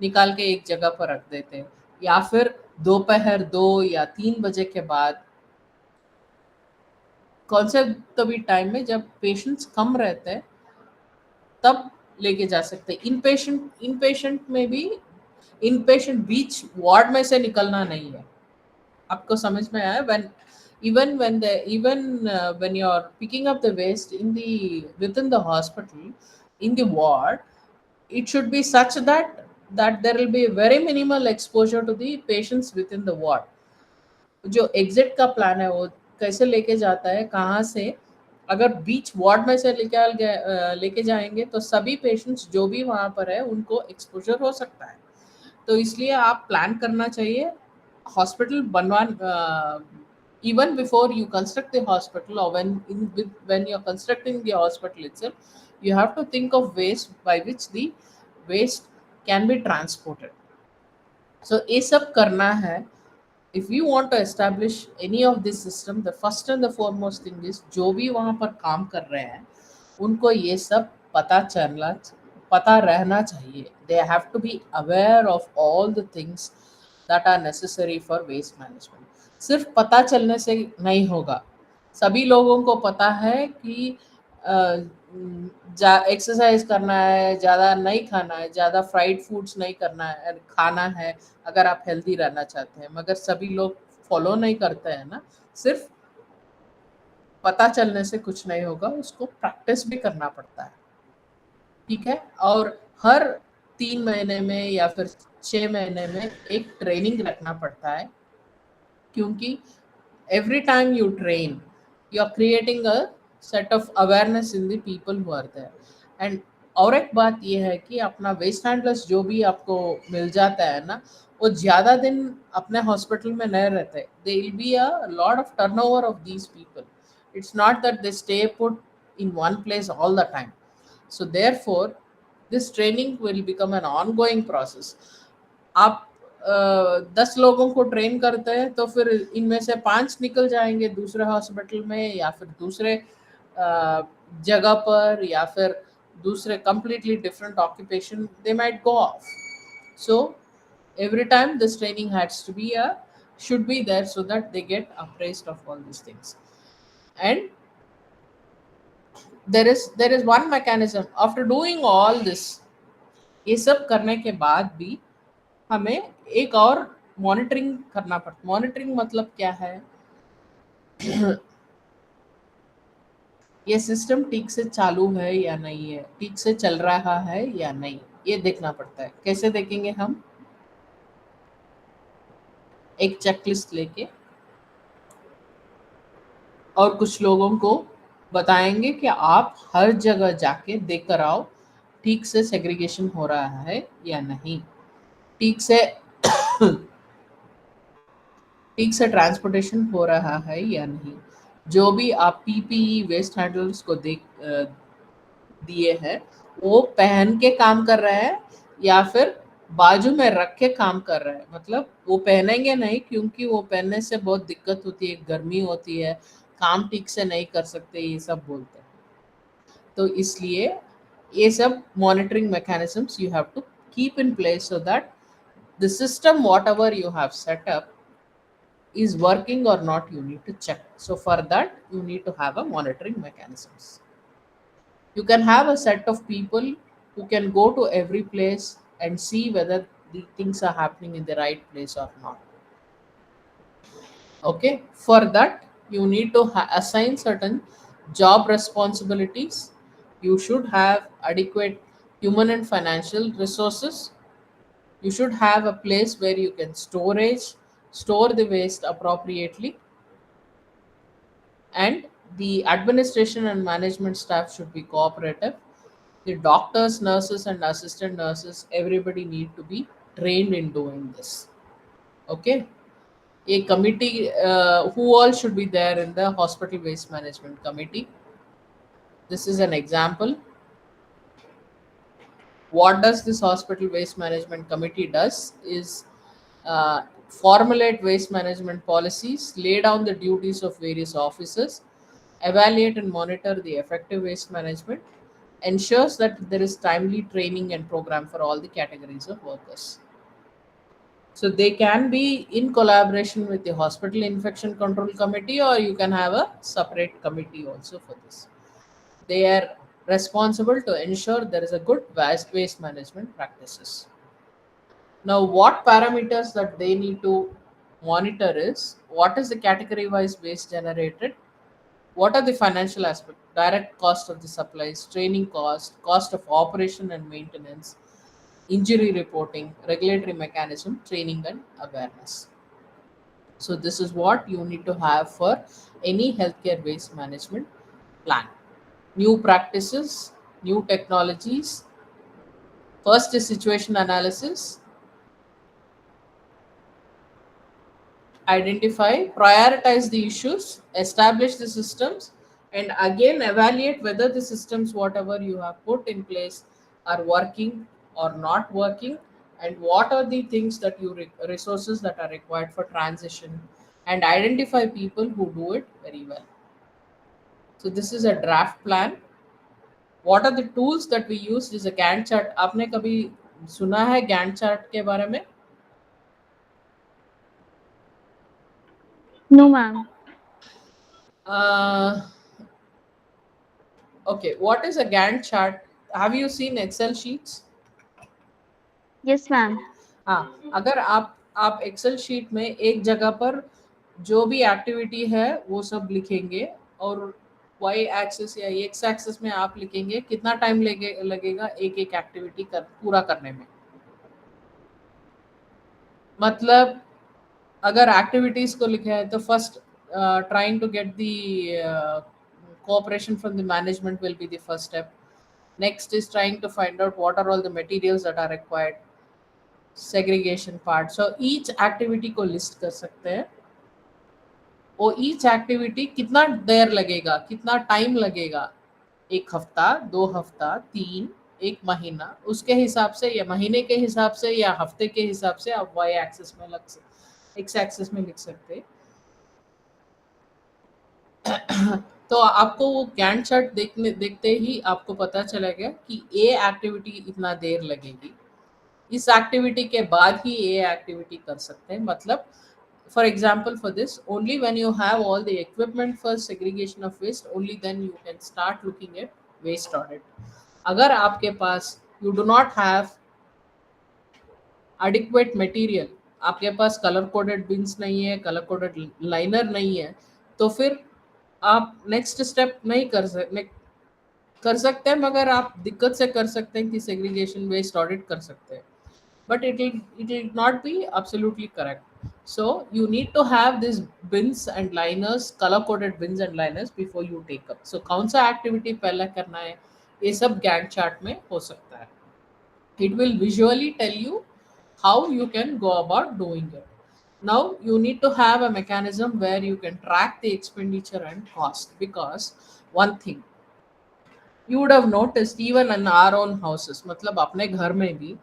निकाल के एक जगह पर रख देते हैं, या फिर दोपहर 2 या 3 बजे के बाद, कौन से तो भी टाइम में जब पेशेंट्स कम रहते हैं तब लेके जा सकते हैं। इन पेशेंट में भी इन पेशेंट बीच वार्ड में से निकलना नहीं है। आपको समझ में आया? When you are picking up the waste in the within the hospital, in the ward, it should be such that there will be very minimal exposure to the patients within the ward. जो exit का plan है वो कैसे लेके जाता है, कहाँ से, अगर बीच वार्ड में से लेके जाएंगे तो सभी पेशेंट्स जो भी वहाँ पर है उनको एक्सपोजर हो सकता है। तो इसलिए आप प्लान करना चाहिए hospital बनवान, even before you construct the hospital, or when you're constructing the hospital itself, you have to think of ways by which the waste can be transported. So ये सब करना है। If you want to establish any of this system, the first and the foremost thing is जो भी वहाँ पर काम कर रहे हैं उनको ये सब पता रहना चाहिए। They have to be aware of all the things that are necessary for waste management. सिर्फ पता चलने से नहीं होगा। सभी लोगों को पता है कि एक्सरसाइज करना है, ज़्यादा नहीं खाना है, ज़्यादा फ्राइड फूड्स नहीं खाना है अगर आप हेल्दी रहना चाहते हैं, मगर सभी लोग फॉलो नहीं करते हैं ना। सिर्फ पता चलने से कुछ नहीं होगा, उसको प्रैक्टिस भी करना पड़ता है, ठीक है। और हर 3 महीने में या फिर 6 महीने में एक ट्रेनिंग रखना पड़ता है, क्योंकि every time you train, you are creating a set of awareness in the people who are there. And और एक बात ये है कि अपना वेस्ट हैंडलर्स जो भी आपको मिल जाता है ना, वो ज़्यादा दिन अपने हॉस्पिटल में नहीं रहते। They will be a lot of turnover of these people. It's not that they stay put in one place all the time. So therefore, this training will become an ongoing process. आप 10 लोगों को train करते हैं तो फिर इनमें से 5 निकल जाएंगे दूसरे हॉस्पिटल में, या फिर दूसरे जगह पर, या फिर दूसरे completely different occupation, they might go off. So every time this training should be there so that they get appraised of all these things. And there is one mechanism after doing all this, ये सब करने के बाद भी हमें एक और monitoring करना पड़ता। मॉनिटरिंग मतलब क्या है? ये सिस्टम ठीक से चालू है या नहीं है, ठीक से चल रहा है या नहीं, ये देखना पड़ता है। कैसे देखेंगे हम? एक चेकलिस्ट लेके और कुछ लोगों को बताएंगे कि आप हर जगह जाके देख कर आओ ठीक से सेग्रीगेशन हो रहा है या नहीं, ठीक से ट्रांसपोर्टेशन हो रहा है या नहीं। जो भी आप पीपीई वेस्ट हैंडलर्स को दिए हैं वो पहन के काम कर रहे हैं या फिर बाजू में रख के काम कर रहे हैं। मतलब वो पहनेंगे नहीं, क्योंकि वो पहनने से बहुत दिक्कत होती है, गर्मी होती है, काम ठीक से नहीं कर सकते, ये सब बोलते हैं। तो इसलिए ये सब monitoring mechanisms you have to keep in place so that the system whatever you have set up is working or not, you need to check. So for that you need to have a monitoring mechanisms. You can have a set of people who can go to every place and see whether the things are happening in the right place or not. Okay, for that you need to assign certain job responsibilities. You should have adequate human and financial resources. You should have a place where you can store the waste appropriately, and the administration and management staff should be cooperative. The doctors, nurses and assistant nurses, everybody need to be trained in doing this. Okay, a committee, who all should be there in the hospital waste management committee? This is an example. what does this hospital waste management committee does is formulate waste management policies, lay down the duties of various officers, evaluate and monitor the effective waste management, ensures that there is timely training and program for all the categories of workers. So they can be in collaboration with the hospital infection control committee, or you can have a separate committee also for this. They are responsible to ensure there is a good waste management practices. Now, what parameters that they need to monitor is what is the category wise waste generated, what are the financial aspects, direct cost of the supplies, training cost of operation and maintenance, injury reporting, regulatory mechanism, training and awareness. So this is what you need to have for any healthcare waste management plan. New practices, new technologies. First is situation analysis, identify, prioritize the issues, establish the systems, and again evaluate whether the systems, whatever you have put in place, are working or not working, and what are the things that resources that are required for transition, and identify people who do it very well. So this is a draft plan. What are the tools that we use is a Gantt chart. आपने कभी सुना है Gantt chart के बारे में? No, ma'am. Uh, okay, what is a Gantt chart? Have you seen Excel sheets? Yes, ma'am. हाँ, अगर आप एक्सेल शीट में एक जगह पर जो भी एक्टिविटी है वो सब लिखेंगे, और वाई एक्सिस या एक्स एक्सिस में आप लिखेंगे कितना टाइम लगेगा एक एक एक्टिविटी पूरा करने में. मतलब अगर एक्टिविटीज को लिखा है तो first trying to get the cooperation from the management will be the first step. Next is trying to find out what are all the materials that are required, segregation part. So each activity को list कर सकते हैं, और each activity कितना देर लगेगा, कितना time लगेगा, एक हफ्ता, 2 हफ्ता, 3, एक महीना, उसके हिसाब से या महीने के हिसाब से या हफ्ते के हिसाब से आप वाई एक्सिस में एक्स एक्सिस में लिख सकते हैं. तो आपको वो गैंट चार्ट देखते ही आपको पता चलेगा कि ए एक्टिविटी इतना देर लगेगी, इस एक्टिविटी के बाद ही ए एक्टिविटी कर सकते हैं. मतलब for example, for this, only when you have all the equipment for segregation of waste, only then you can start looking at waste audit. अगर आपके पास you do not have adequate material, आपके पास colour coded beans नहीं है, colour coded liner नहीं है, तो फिर आप नेक्स्ट स्टेप नहीं कर सकते हैं, मगर आप दिक्कत से कर सकते हैं कि सेग्रीगेशन वेस्ट ऑडिट कर सकते हैं, but it will not be absolutely correct. So you need to have these bins and liners, color coded bins and liners before you take up. So कौन सा activity पहले करना है, ये सब Gantt chart में हो सकता है. It will visually tell you how you can go about doing it. Now you need to have a mechanism where you can track the expenditure and cost, because one thing you would have noticed even in our own houses, मतलब अपने घर में भी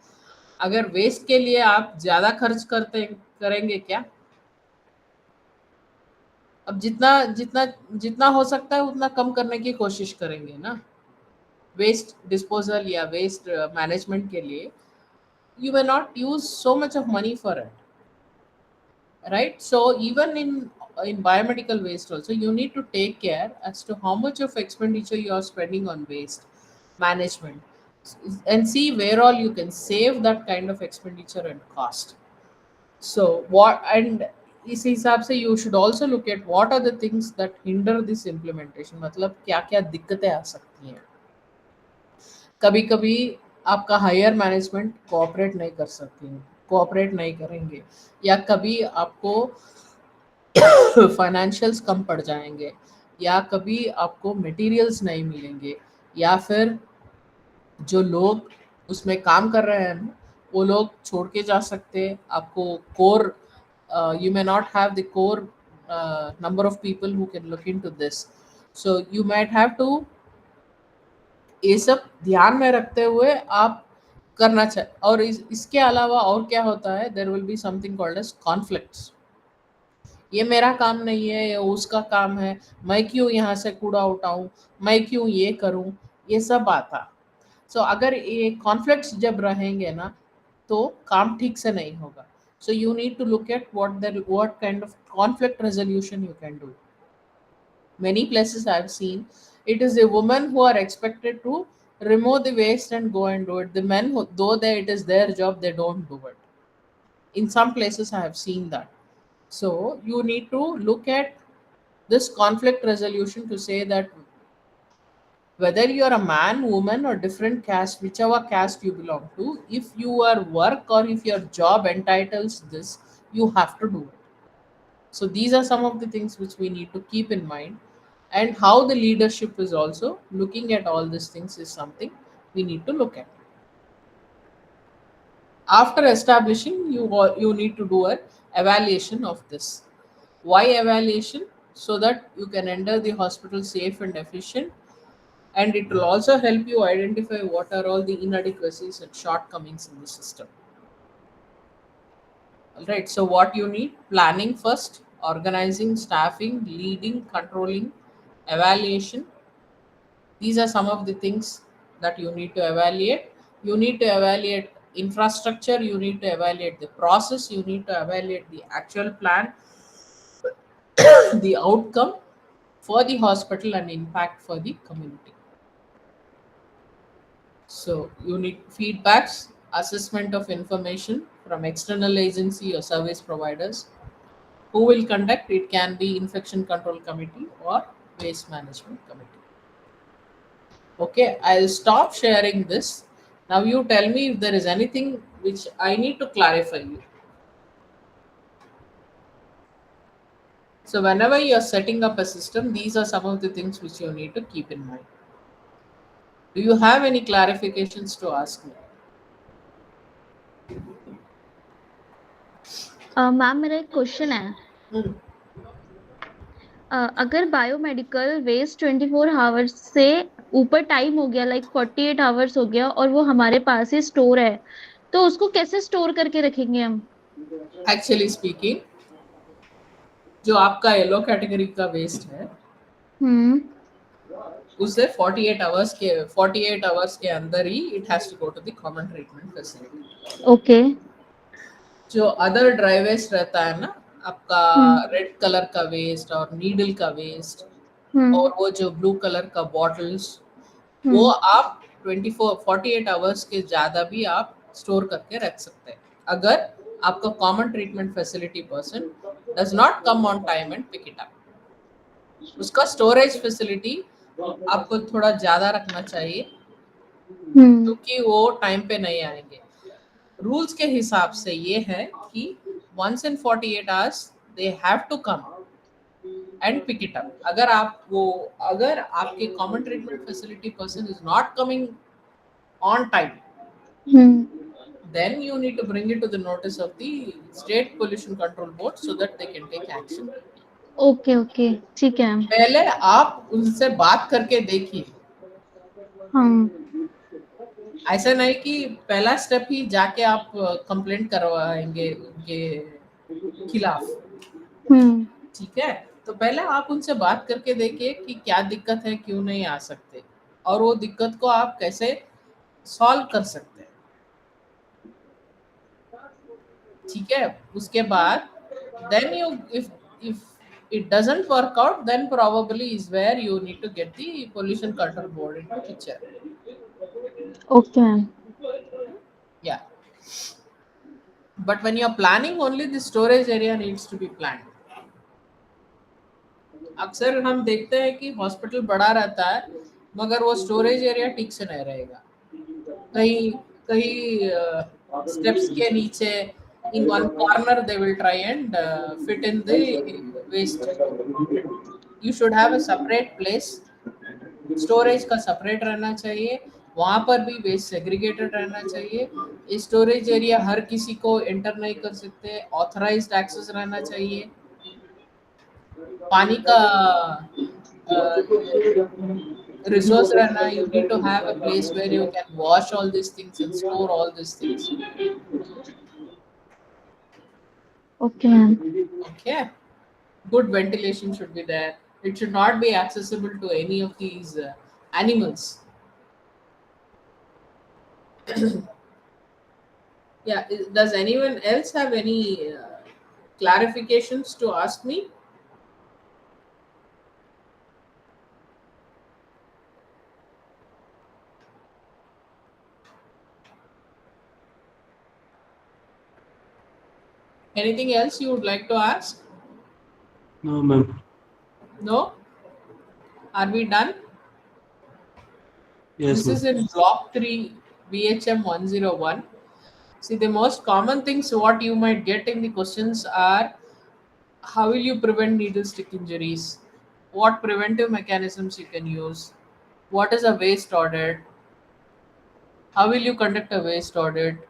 अगर waste के लिए आप ज्यादा खर्च करेंगे क्या? अब जितना जितना जितना हो सकता है उतना कम करने की कोशिश करेंगे ना, वेस्ट डिस्पोजल या वेस्ट मैनेजमेंट के लिए. You may not use so much of money for it, right? So even in biomedical waste also, you need to take care as to how much of expenditure you are spending on waste management, and see where all you can save that kind of expenditure and cost. So what, and इस हिसाब से you should also look at what are the things that hinder this implementation. मतलब क्या क्या दिक्कतें आ सकती हैं. कभी कभी आपका हायर मैनेजमेंट कोऑपरेट नहीं करेंगे, या कभी आपको फाइनेंशियल्स कम पड़ जाएंगे, या कभी आपको मटेरियल्स नहीं मिलेंगे, या फिर जो लोग उसमें काम कर रहे हैं वो लोग छोड़ के जा सकते हैं. आपको core, you may not have the core number of people who can look into this. So you might have to, ये सब ध्यान में रखते हुए आप करना चाहिए। और इसके अलावा और क्या होता है, there will be something called as conflicts. ये मेरा काम नहीं है, ये उसका काम है, मैं क्यों यहाँ से कूड़ा उठाऊं, मैं क्यों ये करूं, ये सब आता। सो अगर ये कॉन्फ्लिक्ट्स जब रहेंगे ना, तो काम ठीक से नहीं होगा। So you need to look at what kind of conflict resolution you can do. Many places I've seen, it is the women who are expected to remove the waste and go and do it. The men, who, though it is their job, they don't do it. In some places, I have seen that. So you need to look at this conflict resolution to say that whether you are a man, woman, or different caste, whichever caste you belong to, if your work or if your job entitles this, you have to do it. So these are some of the things which we need to keep in mind, and how the leadership is also looking at all these things is something we need to look at. After establishing, you need to do an evaluation of this. Why evaluation? So that you can enter the hospital safe and efficient, and it will also help you identify what are all the inadequacies and shortcomings in the system. All right, so what you need: planning first, organizing, staffing, leading, controlling, evaluation. These are some of the things that you need to evaluate. You need to evaluate infrastructure, you need to evaluate the process, you need to evaluate the actual plan, the outcome for the hospital, and impact for the community. So you need feedbacks, assessment of information from external agency or service providers. Who will conduct? It can be infection control committee or waste management committee. Okay, I'll stop sharing this. Now you tell me if there is anything which I need to clarify you. So whenever you are setting up a system, these are some of the things which you need to keep in mind. Do you have any clarifications to ask me? Ma'am मेरा एक question है। Hmm. अगर biomedical waste 24 hours से ऊपर time हो गया, like 48 hours हो गया, और वो हमारे पास ही स्टोर है, तो उसको कैसे स्टोर करके रखेंगे हम? Actually speaking, जो आपका येलो कैटेगरी का वेस्ट है, हम्म। उसे 48 आवर्स के अंदर ही it has to go to the common treatment facility. Okay. जो अदर ड्राई वेस्ट रहता है ना, आपका हम्म। रेड कलर का वेस्ट और नीडल का वेस्ट, हम्म। और वो जो ब्लू कलर का बॉटल्स, वो हम्म। आप 48 आवर्स के ज़्यादा भी आप स्टोर करके रख सकते हैं, अगर आपका common treatment facility person does not come on time and pick it up. उसका स्टोरेज फैसिलिटी आपको थोड़ा ज़्यादा रखना चाहिए, हम्म। क्योंकि वो टाइम पे नहीं आएंगे। रूल्स के हिसाब से ये है कि once in 48 hours they have to come and pick it up। अगर आपके common treatment facility person is not coming on time, hmm. then you need to bring it to the notice of the state pollution control board so that they can take action। Okay okay, ठीक है। पहले आप उनसे बात करके देखिए। हाँ। ऐसा नहीं कि पहला स्टेप ही जाके आप कंप्लेंट करवाएंगे उनके खिलाफ। हम्म। ठीक है, तो पहले आप उनसे बात करके देखिए कि क्या दिक्कत है, क्यों नहीं आ सकते, और वो दिक्कत को आप कैसे सॉल्व कर सकते हैं। ठीक है, उसके बाद then you if it doesn't work out, then probably is where you need to get the pollution control board into picture। Okay. Yeah, but when you're planning, only the storage area needs to be planned। अक्सर हम देखते हैं कि hospital बड़ा रहता है, मगर वो स्टोरेज एरिया ठीक से नहीं रहेगा। कहीं कहीं स्टेप्स के नीचे, in one corner they will try and fit in the waste. You should have a separate place, storage का सेपरेट रहना चाहिए, वहाँ पर भी वेस्ट सेग्रीगेटेड रहना चाहिए। ये स्टोरेज एरिया हर किसी को एंटर नहीं कर सकते, ऑथराइज्ड एक्सेस रहना चाहिए। पानी का resource रहना, you need to have a place where you can wash all these things and store all these things. Okay ma'am. Okay, good ventilation should be there. It should not be accessible to any of these animals. Yeah, does anyone else have any clarifications to ask me? Anything else you would like to ask? No, ma'am. No? Are we done? Yes, This is ma'am. in block 3, BHM 101. See, the most common things what you might get in the questions are, how will you prevent needle stick injuries? What preventive mechanisms you can use? What is a waste audit? How will you conduct a waste audit?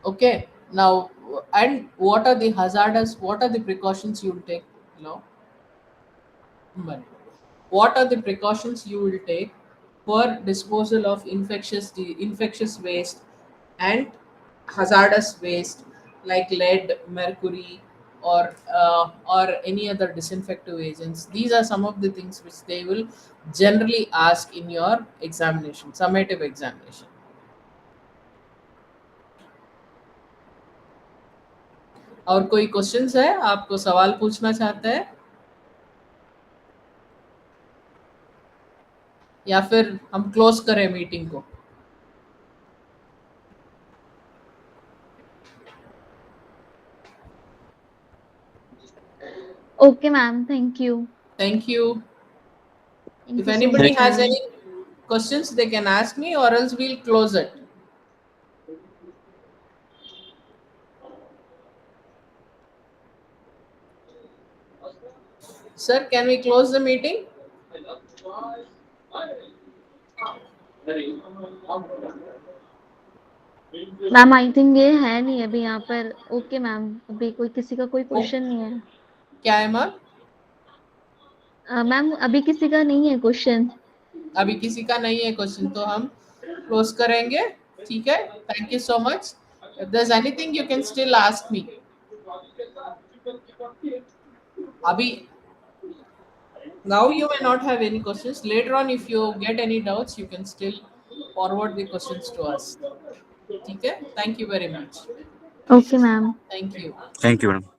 Okay, now, and what are the hazardous, what are the precautions you will take? You know, but what are the precautions you will take for disposal of infectious waste and hazardous waste like lead, mercury, or any other disinfective agents? These are some of the things which they will generally ask in your examination, summative examination. और कोई questions है, आपको सवाल पूछना चाहते हैं, या फिर हम क्लोज करें मीटिंग को? Okay ma'am. Thank you. Thank you. Thank If you so anybody much has ma'am. any questions, they can ask me, or else we'll close it. Sir, can we close the meeting? Ma'am I think ये है नहीं अभी यहाँ पर. Okay ma'am. अभी कोई किसी का कोई क्वेश्चन नहीं है. क्या है मैम? मैम अभी किसी का नहीं है क्वेश्चन. अभी किसी का नहीं है क्वेश्चन, तो हम क्लोज करेंगे. ठीक है, thank you so much. If there is anything you can still ask me. अभी now you may not have any questions. Later on, if you get any doubts, you can still forward the questions to us. ठीक है, thank you very much. Okay ma'am. Thank you. Thank you, madam.